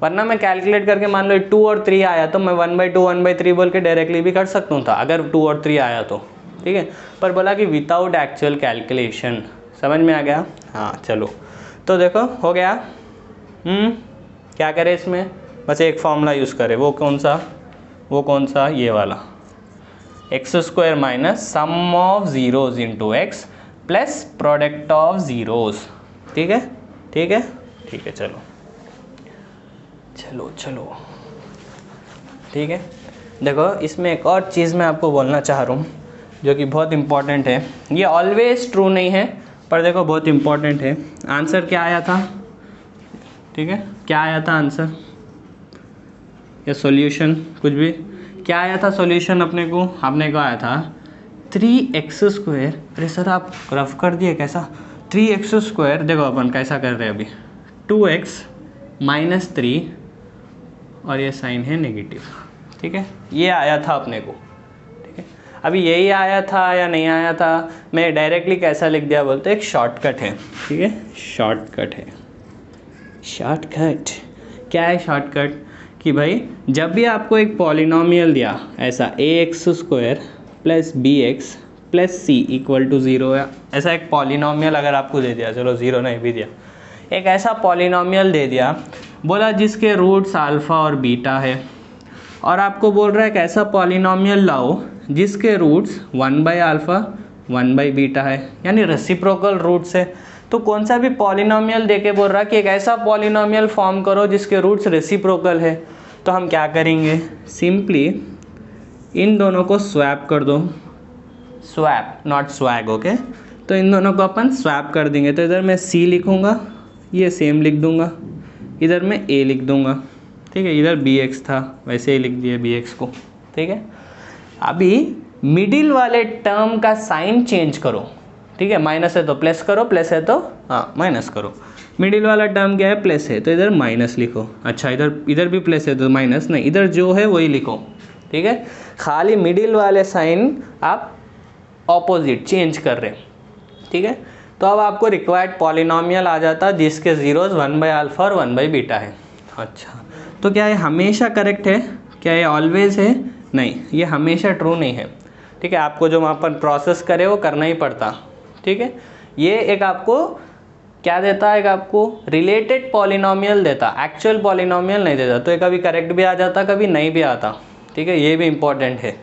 वरना मैं कैलकुलेट करके मान लो 2 और 3 आया तो मैं 1/2 1/3 बोल के डायरेक्टली भी कर सकता हूँ था, अगर 2 और 3 आया तो, ठीक है, पर बोला कि विदाउट एक्चुअल कैलकुलेशन, समझ में आ गया, हाँ चलो, तो देखो हो गया, क्या करें इसमें, बस एक फॉर्मूला यूज़ करें, वो कौन सा ये वाला, x square minus sum of zeros into x plus product of zeros. ठीक है ठीक है ठीक है, चलो चलो चलो ठीक है। देखो इसमें एक और चीज़ मैं आपको बोलना चाह रहा हूँ जो कि बहुत इम्पॉर्टेंट है, ये ऑलवेज ट्रू नहीं है पर देखो बहुत इम्पॉर्टेंट है। आंसर क्या आया था, ठीक है, क्या आया था आंसर या सॉल्यूशन, कुछ भी, क्या आया था सॉल्यूशन अपने को आया था 3x²। अरे सर आप रफ कर दिए कैसा, 3x², देखो अपन कैसा कर रहे हैं अभी, 2x - 3 और ये साइन है नेगेटिव। ठीक है, ये आया था अपने को। ठीक है, अभी यही आया था या नहीं आया था, मैं डायरेक्टली कैसा लिख दिया बोलते, एक शॉर्टकट है। ठीक है, शॉर्टकट है। शॉर्टकट क्या है शॉर्टकट, कि भाई जब भी आपको एक पॉलिनोमियल दिया ऐसा ax² plus bx plus c equal to 0 है, ऐसा एक पॉलिनोमियल अगर आपको दे दिया, चलो 0 नहीं भी दिया, एक ऐसा पॉलिनोमियल दे दिया, बोला जिसके रूट्स अल्फ़ा और बीटा है, और आपको बोल रहा है एक ऐसा पॉलिनोमियल लाओ जिसके रूट्स 1/α 1/बीटा है, यानी रेसिप्रोकल रूट्स है। तो कौन सा भी पॉलिनोमियल देके बोल रहा है कि एक ऐसा पॉलिनोमियल फॉर्म करो जिसके रूट्स रेसिप्रोकल है, तो हम क्या करेंगे, सिंपली इन दोनों को स्वैप कर दो, स्वैप नॉट स्वैग, ओके। तो इन दोनों को अपन स्वैप कर देंगे, तो इधर मैं c लिखूँगा, ये सेम लिख दूँगा, इधर मैं a लिख दूँगा। ठीक है, इधर bx था वैसे ही लिख दिया bx को। ठीक है, अभी मिडिल वाले टर्म का साइन चेंज करो। ठीक है, माइनस है तो प्लस करो, प्लस है तो माइनस करो। मिडिल वाला टर्म क्या है, प्लस है तो इधर माइनस लिखो। अच्छा, इधर भी प्लस है तो माइनस नहीं, इधर जो है वही लिखो। ठीक है, खाली मिडिल वाले साइन आप ऑपोजिट चेंज कर रहे हैं। ठीक है, तो अब आपको रिक्वायर्ड पॉलिनोमियल आ जाता जिसके जीरोस 1/α और 1/बीटा है। अच्छा, तो क्या ये हमेशा करेक्ट है, क्या ये ऑलवेज है, नहीं, ये हमेशा ट्रू नहीं है। ठीक है, आपको जो वहाँ पर प्रोसेस करे वो करना ही पड़ता। ठीक है, ये एक आपको क्या देता है, एक आपको रिलेटेड पॉलिनोमियल देता, एक्चुअल पॉलिनोमियल नहीं देता। तो ये कभी करेक्ट भी आ जाता, कभी नहीं भी आता। ठीक है, ये भी इम्पोर्टेंट है,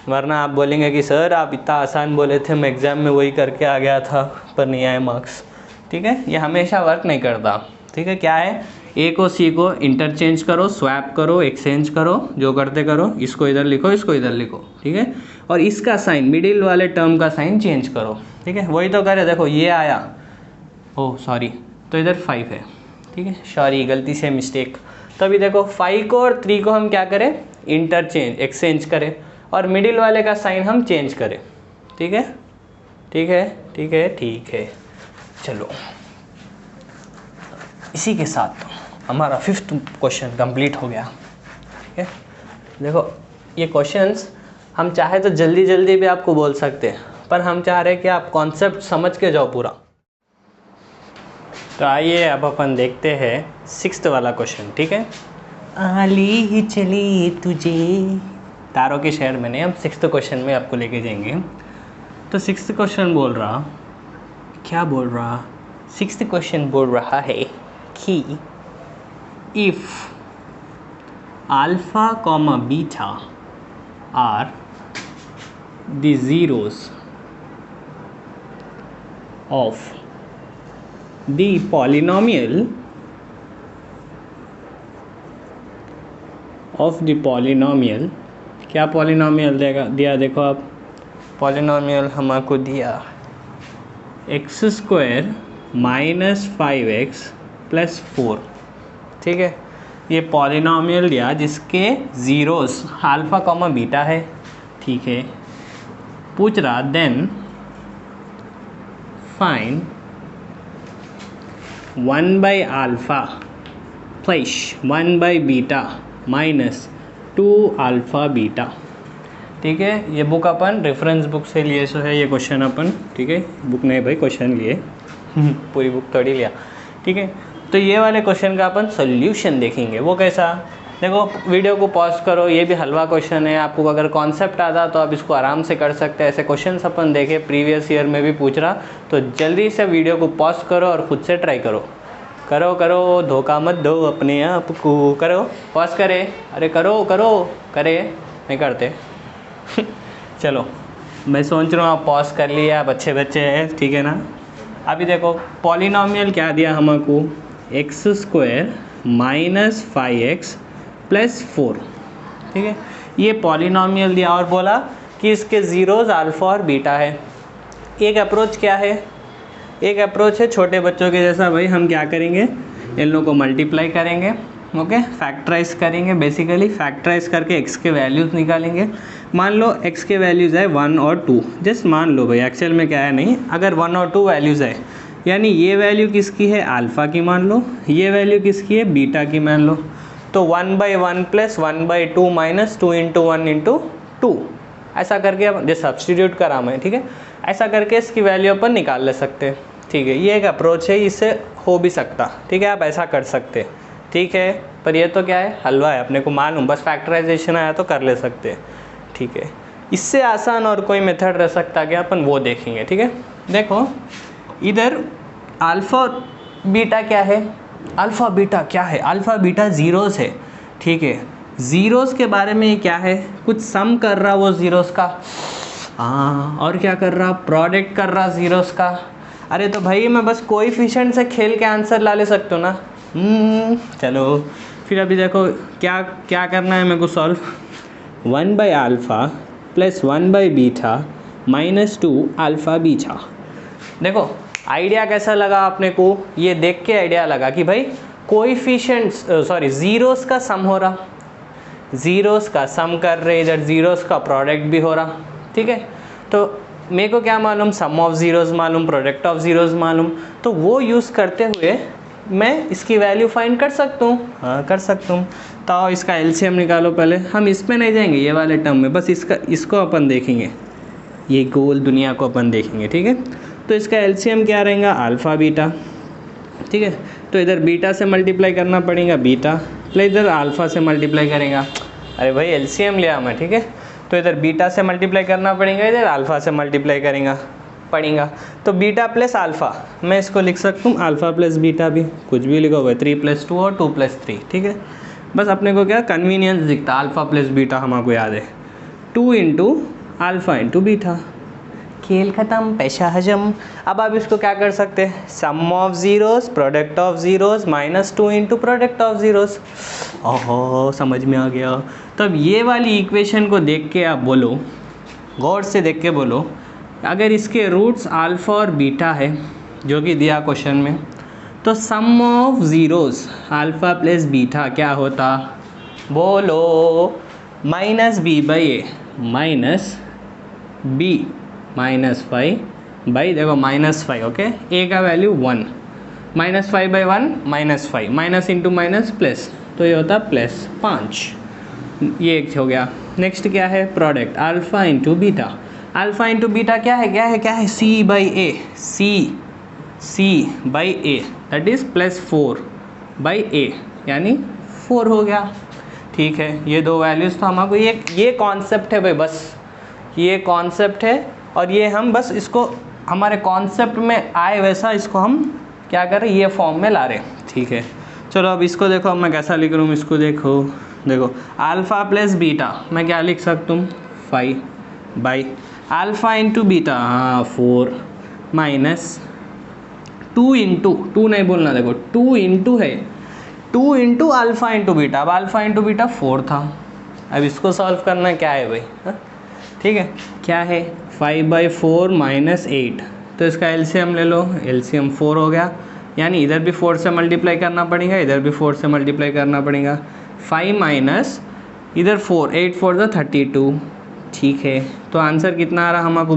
वरना आप बोलेंगे कि सर आप इतना आसान बोले थे, मैं एग्ज़ाम में वही करके आ गया था पर नहीं आए मार्क्स। ठीक है, ये हमेशा वर्क नहीं करता। ठीक है, क्या है, ए को सी को इंटरचेंज करो, स्वैप करो, एक्सचेंज करो, जो करते करो, इसको इधर लिखो, इसको इधर लिखो। ठीक है, और इसका साइन, मिडिल वाले टर्म का साइन चेंज करो। ठीक है, वही तो करे, देखो ये आया, ओह सॉरी, तो इधर 5 है। ठीक है, सॉरी गलती से मिस्टेक। तो अभी देखो 5 को और 3 को हम क्या करें, इंटरचेंज एक्सचेंज करें, और मिडिल वाले का साइन हम चेंज करें। ठीक है ठीक है ठीक है ठीक है, चलो इसी के साथ हमारा 5th क्वेश्चन कंप्लीट हो गया। ठीक है, देखो ये क्वेश्चंस हम चाहे तो जल्दी जल्दी भी आपको बोल सकते हैं, पर हम चाह रहे हैं कि आप कॉन्सेप्ट समझ के जाओ पूरा। तो आइए अब अपन देखते हैं 6th वाला क्वेश्चन। ठीक है, आली ही चली तुझे, तारों के शहर में नहीं, हम 6th क्वेश्चन में आपको लेके जाएंगे। तो 6th क्वेश्चन बोल रहा, क्या बोल रहा, 6th क्वेश्चन बोल रहा है कि if alpha comma beta are the zeros of the polynomial क्या पॉलिनोमियल दिया, देखो आप पॉलिनोमियल हमको दिया x² - 5x + 4। ठीक है, ये पॉलिनोमियल दिया जिसके ज़ीरोस अल्फ़ा कॉमा बीटा है। ठीक है, पूछ रहा देन फाइंड 1/α + 1/बीटा - 2α-बीटा। ठीक है, ये बुक अपन रेफरेंस बुक से लिए सो है ये क्वेश्चन अपन। ठीक है, बुक नहीं भाई, क्वेश्चन लिए पूरी बुक थोड़ी लिया। ठीक है, तो ये वाले क्वेश्चन का अपन सोल्यूशन देखेंगे। वो कैसा, देखो वीडियो को पॉज करो, ये भी हलवा क्वेश्चन है, आपको अगर कॉन्सेप्ट आता तो आप इसको आराम से कर सकते हैं। ऐसे क्वेश्चन अपन देखे प्रीवियस ईयर में भी पूछ रहा, तो जल्दी से वीडियो को पॉज करो और खुद से ट्राई करो। करो करो, धोखा मत दो अपने आप को, करो पॉज करे, अरे करो करो, करे नहीं करते चलो मैं सोच रहा हूँ आप पॉज कर लिए, आप अच्छे बच्चे हैं, ठीक है ना। अभी देखो पॉलिनॉमियल क्या दिया हमको, x² माइनस 5x प्लस 4, ठीक है। ये पॉलिनॉमियल दिया और बोला कि इसके ज़ीरोज़ अल्फ़ा और बीटा है। एक अप्रोच क्या है, एक अप्रोच है छोटे बच्चों के जैसा, भाई हम क्या करेंगे, इन लोगों को मल्टीप्लाई करेंगे, ओके, फैक्टराइज करेंगे, बेसिकली फैक्टराइज करके x के वैल्यूज़ निकालेंगे। मान लो x के वैल्यूज़ है 1 और 2, जस्ट मान लो भाई, एक्चुअल में क्या है नहीं, अगर 1 और 2 वैल्यूज़ है, यानी ये वैल्यू किसकी है, अल्फ़ा की मान लो, ये वैल्यू किसकी है, बीटा की मान लो। तो 1/1 प्लस 1/2 माइनस 2 × 1 × 2, ऐसा करके अब जो सब्सटीट्यूट करा मैं, ठीक है, ऐसा करके इसकी वैल्यू अपन निकाल ले सकते हैं, ठीक है। ये एक अप्रोच है, इससे हो भी सकता, ठीक है, आप ऐसा कर सकते, ठीक है। पर ये तो क्या है, हलवा है, अपने को मालूम, बस फैक्टराइजेशन आया तो कर ले सकते हैं, ठीक है। इससे आसान और कोई मेथड रह सकता क्या, अपन वो देखेंगे, ठीक है। देखो इधर अल्फ़ा और बीटा क्या है, अल्फ़ा बीटा क्या है, अल्फ़ा बीटा ज़ीरोज़ है, ठीक है। ज़ीरोज़ के बारे में क्या है, कुछ सम कर रहा वो ज़ीरोज़ का, हाँ, और क्या कर रहा, प्रोडक्ट कर रहा ज़ीरोज़ का। अरे तो भाई मैं बस कोएफिशिएंट से खेल के आंसर ला ले सकता हूँ ना। चलो फिर अभी देखो क्या क्या करना है मेरे को सॉल्व, 1/α प्लस 1/बीटा माइनस 2 अल्फ़ा बीटा। देखो आइडिया कैसा लगा आपने को, ये देख के आइडिया लगा कि भाई कोएफिशिएंट्स ज़ीरोज़ का सम हो रहा, ज़ीरोज़ का सम कर रहे, इधर ज़ीरोज़ का प्रोडक्ट भी हो रहा, ठीक है। तो मेरे को क्या मालूम, सम ऑफ ज़ीरोज़ मालूम, प्रोडक्ट ऑफ ज़ीरोज़ मालूम, तो वो यूज़ करते हुए मैं इसकी वैल्यू फाइंड कर सकता हूँ, हाँ कर सकता हूँ। तो इसका एलसीएम निकालो पहले, हम इस पे नहीं जाएंगे ये वाले टर्म में, बस इसको अपन देखेंगे, ये गोल दुनिया को अपन देखेंगे, ठीक है। तो इसका एलसीएम क्या रहेगा, अल्फ़ा बीटा, ठीक है। तो इधर बीटा से मल्टीप्लाई करना पड़ेगा बीटा, प्लस इधर अल्फ़ा से मल्टीप्लाई करेगा, अरे भाई एलसीएम लिया मैं, ठीक है। तो इधर बीटा से मल्टीप्लाई करना पड़ेगा, इधर अल्फ़ा से मल्टीप्लाई करेगा पड़ेगा, तो बीटा प्लस अल्फ़ा, मैं इसको लिख सकता हूँ अल्फ़ा प्लस बीटा भी, कुछ भी लिखो भाई, 3 + 2 और 2 + 3, ठीक है। बस अपने को क्या कन्वीनियंस दिखता, अल्फ़ा प्लस बीटा हमको याद है, 2 × अल्फ़ा × बीटा, खेल ख़त्म, पैसा हजम। अब आप इसको क्या कर सकते हैं, sum of zeros product of zeros minus 2 × product of zeros, ओहो समझ में आ गया। तब ये वाली इक्वेशन को देख के आप बोलो, गौर से देख के बोलो, अगर इसके रूट्स अल्फ़ा और बीटा है जो कि दिया क्वेश्चन में, तो sum of zeros alpha plus beta क्या होता, बोलो, -b/a माइनस b -5 देखो -5, ओके, a का value 1, -5/1 -5, minus into minus plus, तो ये होता +5, ये एक हो गया। नेक्स्ट क्या है, product alpha × beta, alpha × beta क्या है c/a, c/a that is +4/a, यानी 4 हो गया, ठीक है। ये दो वैल्यूज़ तो हमको ये कॉन्सेप्ट है भाई, बस ये कॉन्सेप्ट है, और ये हम बस इसको हमारे कॉन्सेप्ट में आए वैसा इसको हम क्या कर रहे हैं, ये फॉर्म में ला रहे हैं, ठीक है। चलो अब इसको देखो, अब मैं कैसा लिख रहा हूँ, इसको देखो अल्फ़ा प्लस बीटा मैं क्या लिख सकता हूँ, 5 अल्फ़ा × बीटा, हाँ 4 माइनस 2 × 2 नहीं बोलना, देखो 2 है, 2 × अल्फ़ा × बीटा, अब अल्फ़ा × बीटा 4 था, अब इसको सॉल्व करना क्या है भाई, हाँ ठीक है, क्या है 5/4 - 8, तो इसका एलसीएम ले लो, एलसीएम 4 हो गया, यानी इधर भी 4 से मल्टीप्लाई करना पड़ेगा, इधर भी 4 से मल्टीप्लाई करना पड़ेगा, 5 माइनस इधर 4, 8 4 = 32, ठीक है। तो आंसर कितना आ रहा हमको,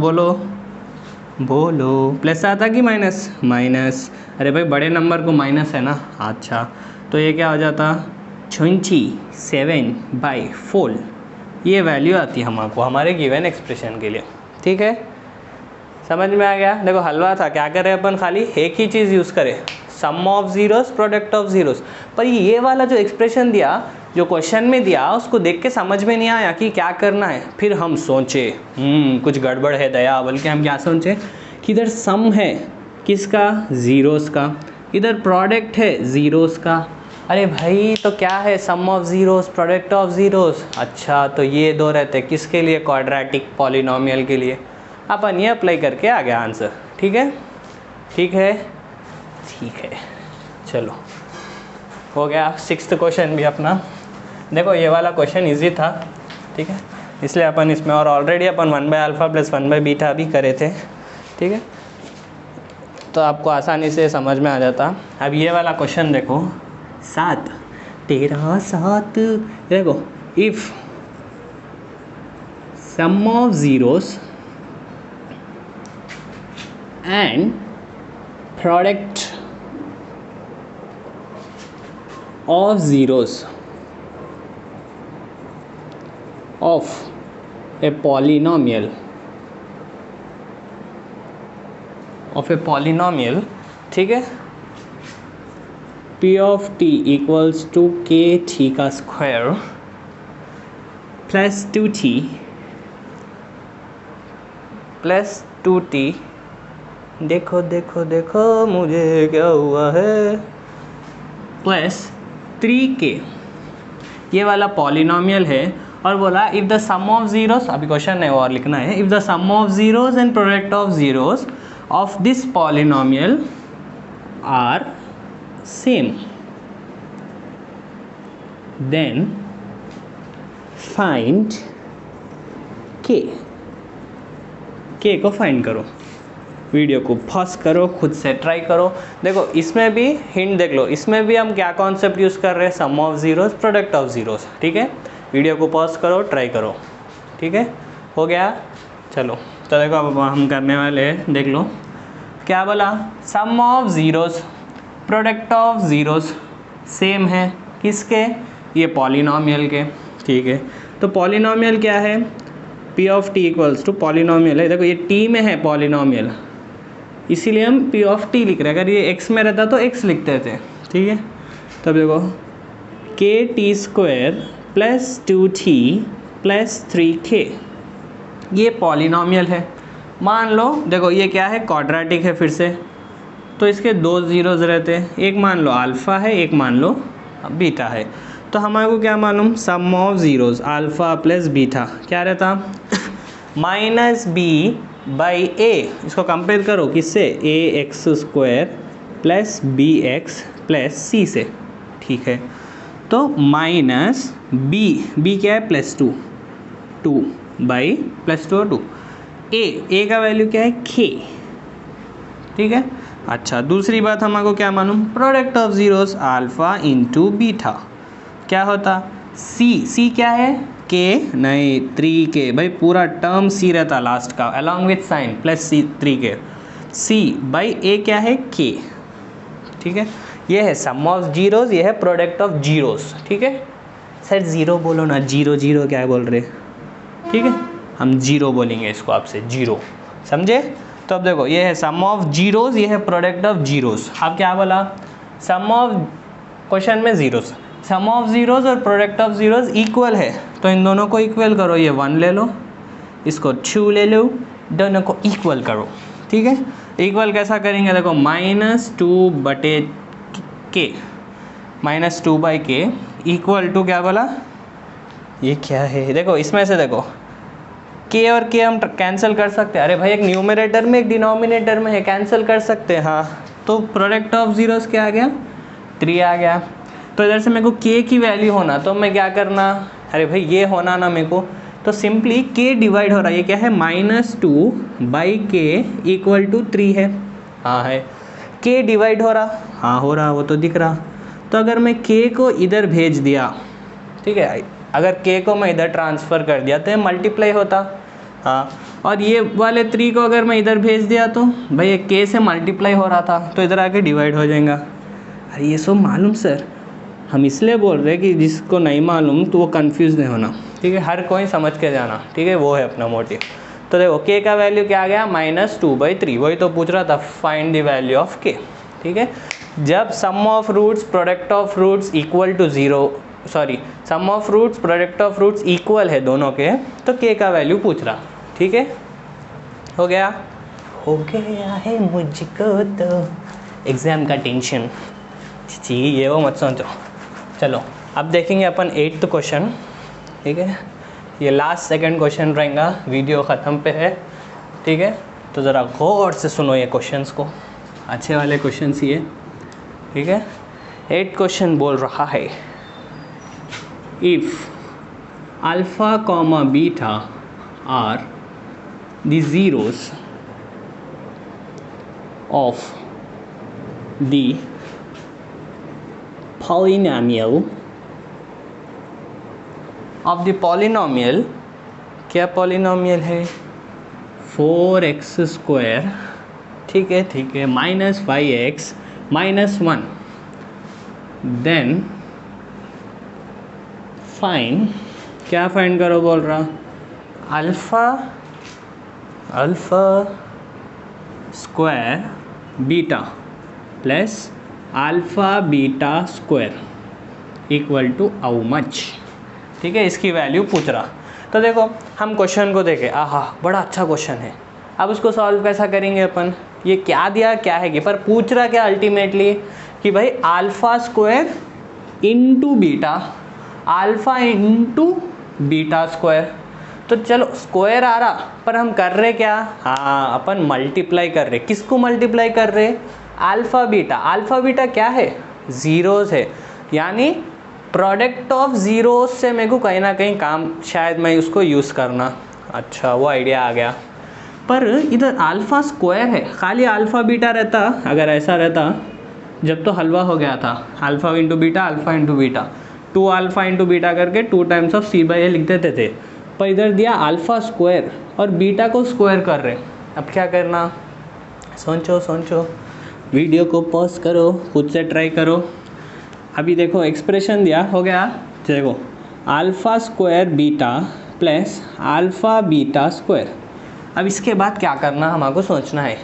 बोलो प्लस आता कि माइनस, अरे भाई बड़े नंबर को माइनस है ना, अच्छा, तो ये क्या हो जाता 27/4, ये वैल्यू आती है हमको हमारे गिवन एक्सप्रेशन के लिए, ठीक है, समझ में आ गया। देखो हलवा था, क्या करें अपन, खाली एक ही चीज़ यूज़ करें, sum of zeros product of zeros. पर ये वाला जो एक्सप्रेशन दिया, जो क्वेश्चन में दिया, उसको देख के समझ में नहीं आया कि क्या करना है, फिर हम सोचे कुछ गड़बड़ है दया, बल्कि हम क्या सोचे कि इधर सम है किसका, ज़ीरोज़ का, इधर प्रोडक्ट है ज़ीरोस का। अरे भाई तो क्या है, sum of zeros, product of zeros. अच्छा तो ये दो रहते हैं किसके लिए, क्वाड्रेटिक पॉलिनोमियल के लिए। अपन ये अप्लाई करके आ गया आंसर। ठीक है, ठीक है, ठीक है, चलो हो गया। 6th क्वेश्चन भी अपना। देखो ये वाला क्वेश्चन इजी था, ठीक है, इसलिए अपन इसमें, और ऑलरेडी अपन 1/α + 1/β भी करे थे, ठीक है, तो आपको आसानी से समझ में आ जाता। अब ये वाला क्वेश्चन देखो, 7 13 7, देखो if sum of zeros and product of zeros of a polynomial ठीक है, p of t equals to k t का square plus 2t plus 2t, देखो देखो देखो मुझे क्या हुआ है, प्लस 3k, ये वाला पॉलिनोमियल है। और बोला if the sum of zeros, अभी क्वेश्चन है और लिखना है, if the sum of zeros and product of zeros of this polynomial are same, then find K. K को फाइंड करो। वीडियो को पॉज करो, खुद से ट्राई करो। देखो इसमें भी हिंट देख लो, इसमें भी हम क्या कॉन्सेप्ट यूज़ कर रहे हैं, sum of zeros, product of zeros. ठीक है, वीडियो को पॉज करो, ट्राई करो। ठीक है, हो गया। चलो तो देखो अब हम करने वाले हैं, देख लो क्या बोला, sum of zeros product of zeros same है किसके, ये पॉलिनोमियल के। ठीक है, तो पॉलिनोमियल क्या है, p of t equals to polynomial है। देखो ये t में है पॉलिनोमियल, इसीलिए हम p ऑफ t लिख रहे हैं। अगर ये x में रहता तो x लिखते थे। ठीक है, तब देखो kt² plus 2t plus 3k, ये पॉलिनोमियल है। मान लो देखो ये क्या है, क्वाड्रेटिक है फिर से, तो इसके दो ज़ीरोज़ रहते हैं, एक मान लो अल्फ़ा है, एक मान लो बीटा है। तो हमारे को क्या मालूम, sum of zeros alpha plus beta क्या रहता, -b/a। इसको कंपेयर करो किससे, ax² plus bx plus c से। ठीक है, तो -b क्या है, +2, 2 प्लस 2 2, a का वैल्यू क्या है, k। ठीक है, अच्छा दूसरी बात हमारे क्या मालूम, product of zeros alpha into beta क्या होता, c क्या है, k नहीं 3k, भाई पूरा टर्म c रहता लास्ट का along with sign plus c 3k, c/a क्या है, k। ठीक है, ये है सम ऑफ जीरोस, ये है प्रोडक्ट ऑफ जीरोस। ठीक है, सर जीरो बोलो ना, जीरो जीरो क्या बोल रहे, ठीक है हम जीरो बोलेंगे इसको आपसे, जीरो, समझे। तो अब देखो ये है सम ऑफ जीरोस, ये है प्रोडक्ट ऑफ जीरोस। अब क्या बोला, सम ऑफ, क्वेश्चन में जीरोस, सम ऑफ जीरोस और प्रोडक्ट ऑफ जीरोस इक्वल है, तो इन दोनों को इक्वल करो। ये 1 ले लो, इसको 2 ले लो, दोनों को इक्वल करो। ठीक है, इक्वल कैसा करेंगे, देखो -2/k, -2/k इक्वल टू क्या बोला, ये क्या है, देखो इसमें से देखो k और k हम कैंसिल कर सकते हैं। अरे भाई एक न्यूमरेटर में एक डिनोमिनेटर में है, कैंसिल कर सकते हैं। हाँ, तो प्रोडक्ट ऑफ जीरोस क्या आ गया, 3 आ गया। तो इधर से मेरे को k की वैल्यू होना, तो मैं क्या करना, अरे भाई ये होना ना मेरे को, तो सिंपली k डिवाइड हो रहा है, ये क्या है, -2/k = 3 है। हाँ है, k डिवाइड हो रहा, हाँ हो रहा, वो तो दिख रहा। तो अगर मैं k को इधर भेज दिया, ठीक है, अगर k को मैं इधर ट्रांसफ़र कर दिया तो ये मल्टीप्लाई होता। हाँ, और ये वाले 3 को अगर मैं इधर भेज दिया तो भाई ये k से मल्टीप्लाई हो रहा था, तो इधर आके डिवाइड हो जाएगा। अरे ये सब मालूम सर, हम इसलिए बोल रहे हैं कि जिसको नहीं मालूम तो वो कंफ्यूज नहीं होना। ठीक है, हर कोई समझ के जाना। ठीक है, वो है अपना मोटिव। तो देखो k का वैल्यू क्या आ गया, -2/3, वही तो पूछ रहा था, find the value of k। ठीक है, जब sum of roots product of roots equal to 0, sorry sum of roots product of roots equal है दोनों के, तो k का वैल्यू पूछ रहा। ठीक है, हो गया, हो गया है मुझको तो एग्ज़ाम का टेंशन, छी ये वो मत सोचो। चलो अब देखेंगे अपन 8th क्वेश्चन, ठीक है। ये लास्ट सेकंड क्वेश्चन रहेगा, वीडियो ख़त्म पे है, ठीक है। तो ज़रा गौर से सुनो ये क्वेश्चंस को, अच्छे वाले क्वेश्चंस ये, ठीक है। 8th क्वेश्चन बोल रहा है, if alpha comma beta are the zeros of the polynomial क्या पॉलिनॉमियल है, 4x², ठीक है, minus 5x minus 1, then find, क्या फाइंड करो बोल रहा, alpha square beta plus alpha beta square equal to how much, ठीक है। इसकी वैल्यू पूछ रहा। तो देखो हम क्वेश्चन को देखें, आहा बड़ा अच्छा क्वेश्चन है। अब उसको सॉल्व कैसा करेंगे अपन, ये क्या दिया क्या है कि, पर पूछ रहा क्या अल्टीमेटली कि भाई alpha square into beta, alpha into beta square. तो चलो स्क्वायर आ रहा, पर हम कर रहे क्या, हाँ अपन मल्टीप्लाई कर रहे। किसको मल्टीप्लाई कर रहे, अल्फ़ा बीटा। अल्फ़ा बीटा क्या है, ज़ीरोज़ है, यानी प्रोडक्ट ऑफ ज़ीरोज़ से मेरे को कहीं ना कहीं काम शायद मैं उसको यूज़ करना, अच्छा वो आइडिया आ गया। पर इधर अल्फ़ा स्क्वायर है, खाली अल्फ़ा बीटा रहता, अगर ऐसा रहता जब तो हलवा हो गया था, alpha into beta, alpha into beta, 2 alpha into beta करके 2 टाइम्स ऑफ c/a लिख देते थे। पर इधर दिया अल्फ़ा स्क्वायर और बीटा को स्क्वायर कर रहे। अब क्या करना, सोचो, वीडियो को पॉज करो, खुद से ट्राई करो। अभी देखो एक्सप्रेशन दिया हो गया, देखो alpha square beta plus alpha beta square. अब इसके बाद क्या करना हमको सोचना है।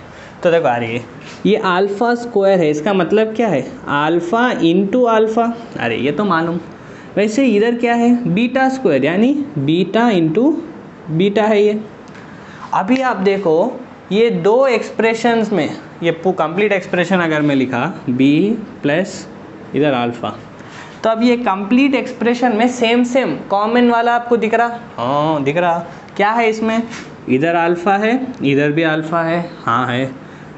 तो देखो आ रही है, ये अल्फ़ा स्क्वायर है, इसका मतलब क्या है, अल्फ़ा इंटू अल्फ़ा, अरे ये तो मालूम। वैसे इधर क्या है, बीटा स्क्वायर, यानी बीटा इंटू बीटा है ये। अभी आप देखो ये दो एक्सप्रेशंस में, ये कंप्लीट एक्सप्रेशन अगर मैं लिखा b प्लस इधर अल्फ़ा, तो अब ये कंप्लीट एक्सप्रेशन में सेम कॉमन वाला आपको दिख रहा, हाँ दिख रहा। क्या है इसमें, इधर अल्फ़ा है, इधर भी अल्फ़ा है, हाँ है,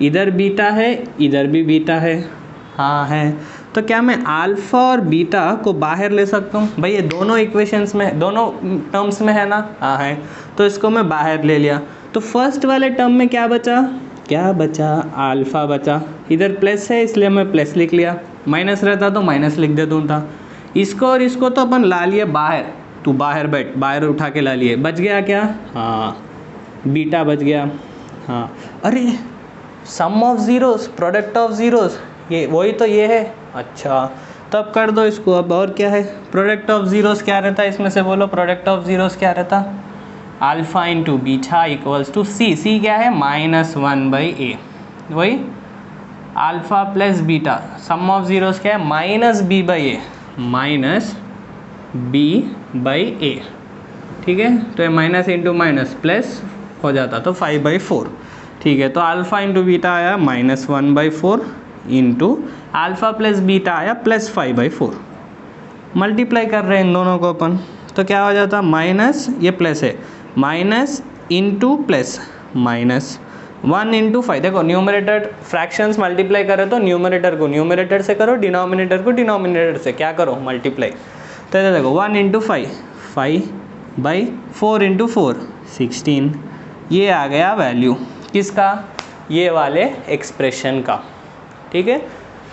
इधर बीटा है, इधर भी बीटा है, हाँ है। तो क्या मैं अल्फ़ा और बीटा को बाहर ले सकता हूँ, भाई ये दोनों इक्वेशंस में, दोनों टर्म्स में है ना, हाँ है। तो इसको मैं बाहर ले लिया, तो फर्स्ट वाले टर्म में क्या बचा, अल्फ़ा बचा। इधर प्लस है इसलिए मैं प्लस लिख लिया, माइनस रहता तो माइनस लिख देता था। इसको और इसको तो अपन ला लिए बाहर, तू बाहर बैठ, बाहर उठा के ला लिए, बच गया क्या, हाँ बीटा बच गया, हाँ। अरे sum of zeros, product of zeros, ये वही तो ये है, अच्छा तब कर दो इसको। अब और क्या है, प्रोडक्ट ऑफ ज़ीरोज़ क्या रहता है इसमें से, बोलो प्रोडक्ट ऑफ ज़ीरोज़ क्या रहता, alpha into beta equals to c क्या है, -1/a, वही alpha plus beta, sum of zeros क्या है, -b/a, -b/a, ठीक है। तो ये माइनस इंटू माइनस प्लस हो जाता तो 5/4, ठीक है। तो अल्फ़ा इंटू बीटा आया -1/4 इंटू अल्फ़ा प्लस बीटा आया +5/4। मल्टीप्लाई कर रहे हैं इन दोनों को अपन, तो क्या हो जाता, माइनस ये प्लस है, माइनस इंटू प्लस, -1 इंटू 5। देखो न्यूमरेटर फ्रैक्शंस मल्टीप्लाई करो तो न्यूमरेटर को न्यूमरेटर से करो, डिनोमिनेटर को डिनोमिनेटर से क्या करो, मल्टीप्लाई। तो ये देखो 1 इंटू 5, 5/4 इंटू 4, 16। ये आ गया वैल्यू किसका, ये वाले एक्सप्रेशन का, ठीक है।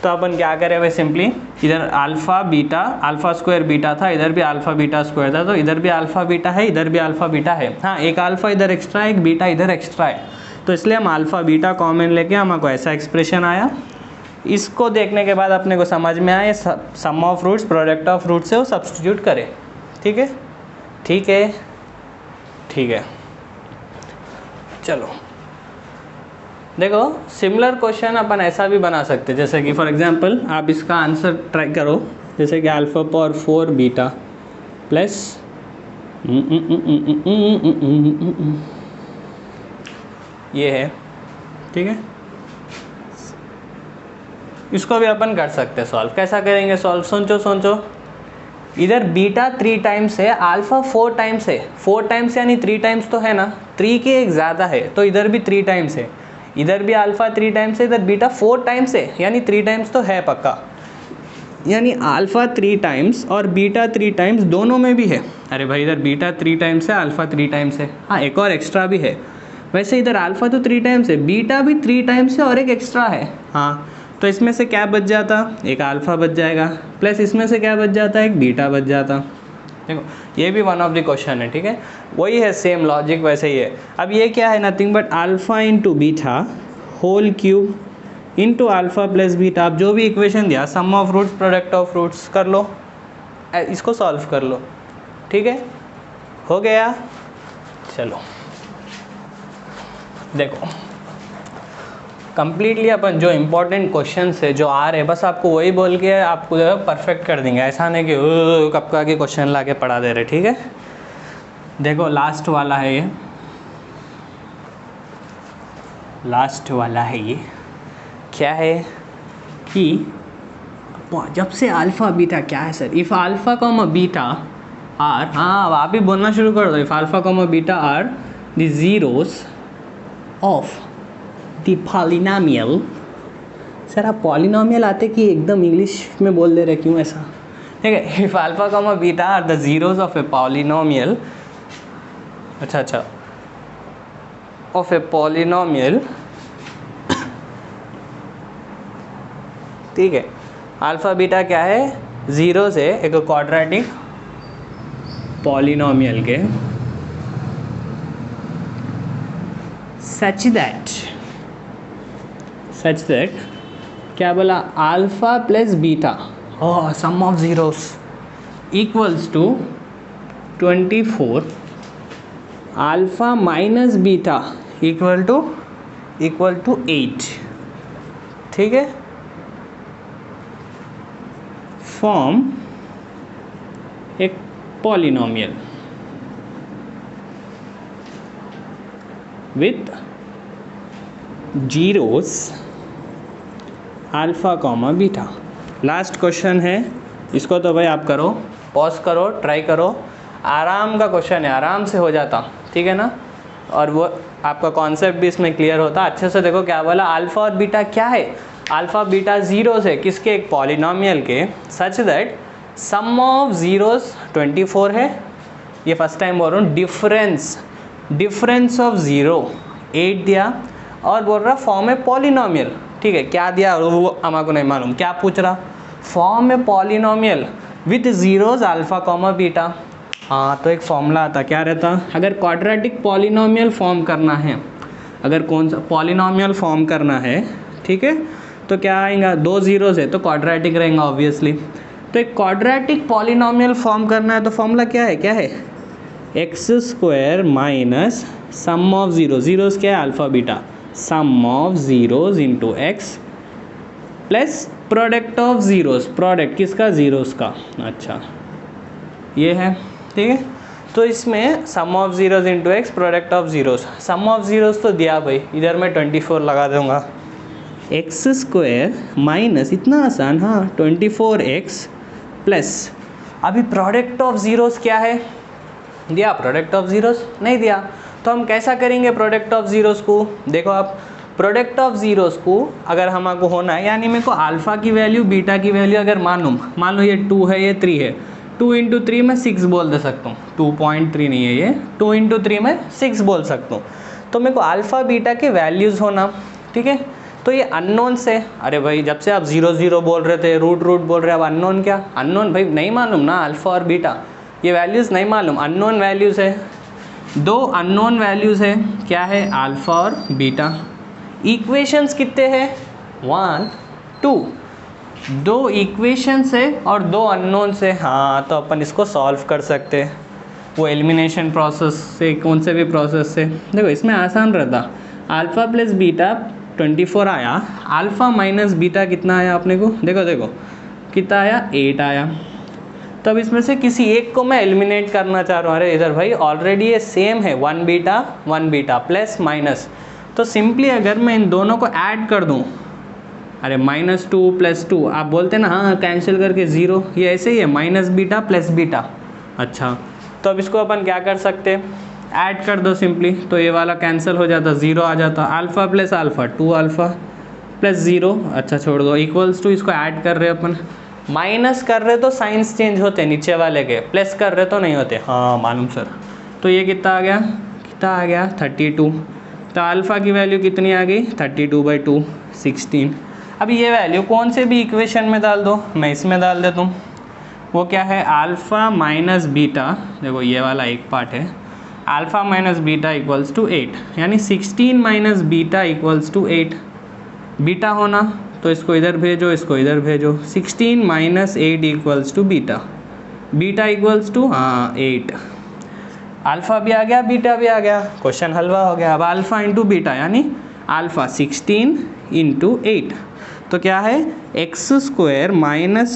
तो अपन क्या करें भाई, सिंपली इधर alpha beta, alpha square beta था, इधर भी अल्फ़ा बीटा स्क्वायर था, तो इधर भी अल्फ़ा बीटा है, इधर भी अल्फ़ा बीटा है, हाँ एक अल्फ़ा इधर एक्स्ट्रा है, एक बीटा इधर एक्स्ट्रा है, तो इसलिए हम अल्फ़ा बीटा कॉमन लेके हमको ऐसा एक्सप्रेशन आया। इसको देखने के बाद अपने को समझ में आया sum of roots, product of root से वो सब्सटीट्यूट करें, ठीक है, ठीक है, ठीक है। चलो देखो सिमिलर क्वेश्चन अपन ऐसा भी बना सकते हैं, जैसे कि फॉर एग्जांपल आप इसका आंसर ट्राई करो, जैसे कि अल्फ़ा पावर 4 बीटा प्लस ये है, ठीक है। इसको भी अपन कर सकते हैं सॉल्व। कैसा करेंगे सॉल्व, सोचो इधर बीटा 3 टाइम्स है, अल्फा 4 टाइम्स है। 4 टाइम्स यानी 3 टाइम्स तो है ना, 3 के एक ज़्यादा है, तो इधर भी 3 टाइम्स है। इधर भी अल्फा 3 टाइम्स है, इधर बीटा 4 टाइम्स है, यानी 3 टाइम्स तो है पक्का। यानी अल्फा 3 टाइम्स और बीटा 3 टाइम्स दोनों में भी है। अरे भाई इधर बीटा 3 टाइम्स है, अल्फा 3 टाइम्स है, हाँ एक और एक्स्ट्रा भी है। वैसे इधर अल्फा तो 3 टाइम्स है, बीटा भी 3 टाइम्स है और एक एक्स्ट्रा है। हाँ तो इसमें से क्या बच जाता, एक अल्फा बच जाएगा, प्लस इसमें से क्या बच जाता, एक बीटा बच जाता। देखो ये भी वन ऑफ द क्वेश्चन है, ठीक है, वही है सेम लॉजिक वैसे ही है। अब ये क्या है, nothing but alpha into beta whole cube into alpha plus beta. आप जो भी इक्वेशन दिया, sum of roots product of roots कर लो, इसको सॉल्व कर लो, ठीक है, हो गया। चलो देखो कंप्लीटली अपन जो इम्पोर्टेंट क्वेश्चन है जो आ रहे हैं, बस आपको वही बोल के आपको जो है परफेक्ट कर देंगे। ऐसा नहीं कि कब का के क्वेश्चन ला के पढ़ा दे रहे, ठीक है। देखो लास्ट वाला है ये, लास्ट वाला है ये। क्या है कि जब से अल्फ़ा बीटा क्या है sir, if alpha comma beta are, हाँ अब आप ही बोलना शुरू कर दो, if alpha comma beta are the zeros of the polynomial. Sir आप पॉलिनोमियल आते कि एकदम इंग्लिश में बोल दे रहे, क्यों ऐसा, ठीक है। If alpha comma beta are the zeros of a polynomial, अच्छा ऑफ ए पॉलिनोमियल, ठीक है। अल्फ़ा बीटा क्या है, ज़ीरो से एक क्वाड्रेटिक पॉलिनोमियल के, सच दैट क्या बोला, alpha plus beta sum of zeros equals to 24, alpha minus beta equal to 8, ठीक है। फॉर्म एक polynomial with zeros alpha comma beta. Last question है, इसको तो भाई आप करो, पॉज करो, ट्राई करो, आराम का क्वेश्चन है, आराम से हो जाता, ठीक है ना। और वो आपका कॉन्सेप्ट भी इसमें क्लियर होता। अच्छे से देखो क्या बोला, अल्फ़ा और बीटा क्या है, अल्फ़ा बीटा ज़ीरोस है, किसके, एक पॉलिनोमियल के, such that sum of zeros 24 है। ये फर्स्ट टाइम बोल रहा हूँ, डिफरेंस ऑफ 0 8 दिया, और बोल रहा फॉर्म है पॉलिनोमियल, ठीक है। क्या दिया वो हमारे नहीं मालूम, क्या पूछ रहा, फॉर्म है polynomial with zeros alpha comma beta. हाँ तो एक फॉर्मूला आता, क्या रहता, अगर क्वाड्रेटिक पॉलिनोमियल फॉर्म करना है, अगर कौन सा पॉलिनोमियल फॉर्म करना है, ठीक है, तो क्या आएगा, 2 ज़ीरोस है तो क्वाड्रेटिक रहेगा ऑब्वियसली। तो एक क्वाड्रेटिक पॉलिनोमियल फॉर्म करना है तो फॉर्मूला क्या है, x² minus sum of zeros क्या है, alpha beta, sum of zeros into x plus product of zeros, product किसका, ज़ीरोस का, अच्छा ये है, ठीक है। तो इसमें sum of zeros into x product of zeros, sum of zeros तो दिया भाई, इधर मैं 24 लगा दूंगा, x² माइनस, इतना आसान, हाँ 24x प्लस, अभी प्रोडक्ट ऑफ ज़ीरोस क्या है, दिया प्रोडक्ट ऑफ ज़ीरोस, नहीं दिया, तो हम कैसा करेंगे प्रोडक्ट ऑफ ज़ीरोस को, देखो आप प्रोडक्ट ऑफ ज़ीरोस को अगर हमको होना है, यानी मेरे को अल्फ़ा की वैल्यू बीटा की वैल्यू अगर मान लो ये 2 है ये 3 है, 2 इंटू 3 में 6 बोल दे सकता हूँ, 2.3 नहीं है ये, 2 इंटू 3 में 6 बोल सकता हूँ। तो मेरे को अल्फ़ा बीटा के वैल्यूज़ होना, ठीक है। तो ये अननोन से, अरे भाई जब से आप 0 बोल रहे थे, रूट बोल रहे हैं, अब अननोन क्या, अननोन भाई नहीं मालूम ना, अल्फ़ा और बीटा ये वैल्यूज़ नहीं मालूम, अननोन वैल्यूज़ है, 2 अननोन वैल्यूज़ है, क्या है, अल्फ़ा और बीटा। इक्वेशंस कितने हैं, 1 2, 2 इक्वेशंस है और 2 अननोन से, हाँ तो अपन इसको सॉल्व कर सकते हैं, वो एलिमिनेशन प्रोसेस से, कौन से भी प्रोसेस से। देखो इसमें आसान रहता, अल्फ़ा प्लस बीटा 24 आया, अल्फ़ा माइनस बीटा कितना आया अपने को, देखो कितना आया, 8 आया। तब इसमें से किसी एक को मैं एलिमिनेट करना चाह रहा हूँ, अरे इधर भाई ऑलरेडी ये सेम है, 1 बीटा प्लस माइनस, तो सिंपली अगर मैं इन दोनों को ऐड कर दूँ अरे -2 + 2 आप बोलते ना हाँ कैंसिल करके 0, ये ऐसे ही है -β + β। अच्छा तो अब इसको अपन क्या कर सकते हैं, ऐड कर दो सिंपली, तो ये वाला कैंसिल हो जाता, 0 आ जाता, अल्फ़ा + अल्फ़ा 2α + 0, अच्छा छोड़ दो, इक्वल्स टू इसको ऐड कर रहे अपन, माइनस कर रहे तो साइंस चेंज होते नीचे वाले के, प्लस कर रहे तो नहीं होते, हाँ मालूम सर। तो ये कितना आ गया 32। तो अल्फ़ा की वैल्यू कितनी आ गई 32/2 16। अब ये वैल्यू कौन से भी इक्वेशन में डाल दो, मैं इसमें डाल देता हूँ, वो क्या है अल्फ़ा माइनस बीटा, देखो ये वाला एक पार्ट है, alpha minus beta equals to 8, यानी 16 minus beta equals to 8। Beta होना तो इसको इधर भेजो, इसको इधर भेजो, 16 minus 8 equals to beta, beta equals to 8। Alpha भी आ गया, बीटा भी आ गया, क्वेश्चन हलवा हो गया। अब अल्फ़ा इंटू बीटा यानी अल्फ़ा 16 इंटू 8, तो क्या है x² -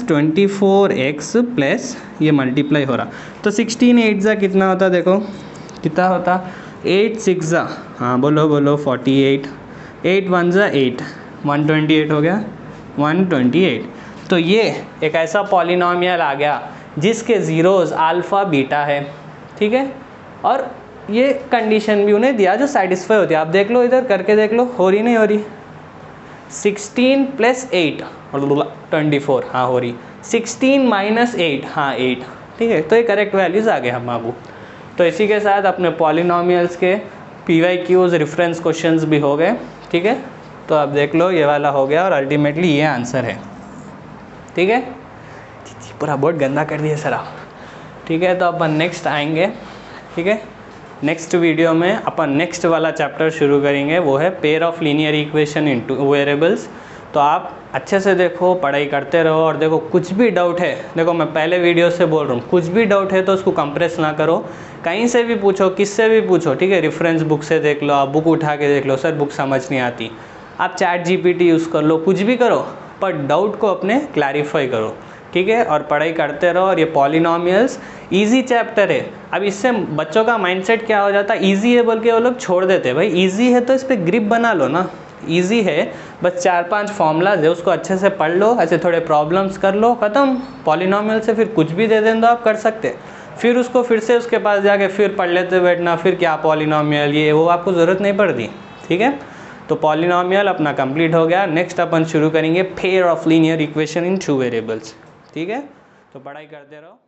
24x प्लस ये मल्टीप्लाई हो रहा, तो 16 8 जा कितना होता, देखो कितना होता 8 6 जा, हाँ बोलो 48, 8 1 जा 8, 128 हो गया 128। तो ये एक ऐसा पॉलिनॉमियल आ गया जिसके ज़ीरोज़ अल्फ़ा बीटा है, ठीक है, और ये कंडीशन भी उन्हें दिया जो सेटिस्फाई होती है। आप देख लो इधर करके देख लो, हो रही नहीं हो रही, 16 + 8 24, हाँ हो रही, 16 - 8 हाँ 8, ठीक है, तो ये करेक्ट वैल्यूज़ आ गए हम आपको। तो इसी के साथ अपने पॉलिनॉमियल्स के PYQs रेफरेंस क्वेश्चंस भी हो गए, ठीक है। तो आप देख लो ये वाला हो गया और अल्टीमेटली ये आंसर है, ठीक है। पूरा बोर्ड गंदा कर दिया सर आप, ठीक है। तो अपन नेक्स्ट आएंगे, ठीक है, नेक्स्ट वीडियो में अपन नेक्स्ट वाला चैप्टर शुरू करेंगे, वो है pair of linear equation into variables. तो आप अच्छे से देखो, पढ़ाई करते रहो, और देखो कुछ भी डाउट है, देखो मैं पहले वीडियो से बोल रहा हूँ, कुछ भी डाउट है तो उसको कंप्रेस ना करो, कहीं से भी पूछो, किससे भी पूछो, ठीक है, रेफरेंस बुक से देख लो, आप बुक उठा के देख लो, सर बुक समझ नहीं आती, आप ChatGPT यूज़ कर लो, कुछ भी करो, पर डाउट को अपने क्लैरिफाई करो, ठीक है, और पढ़ाई करते रहो। और ये पॉलिनॉमियल्स इजी चैप्टर है। अब इससे बच्चों का माइंडसेट क्या हो जाता है, इजी है बोल के वो लोग छोड़ देते हैं। भाई इजी है तो इस पर ग्रिप बना लो ना, इजी है, बस 4-5 फॉर्मूलाज है, उसको अच्छे से पढ़ लो, ऐसे थोड़े प्रॉब्लम्स कर लो, ख़त्म। पॉलिनॉमियल से फिर कुछ भी दे दें तो आप कर सकते, फिर उसको फिर से उसके पास जाके फिर पढ़ लेते बैठना, फिर क्या पॉलिनॉमियल ये वो, आपको ज़रूरत नहीं पड़ती, ठीक है। तो पॉलिनॉमियल अपना कंप्लीट हो गया। नेक्स्ट अपन शुरू करेंगे pair of linear equation in 2 variables, ठीक है। तो पढ़ाई करते रहो।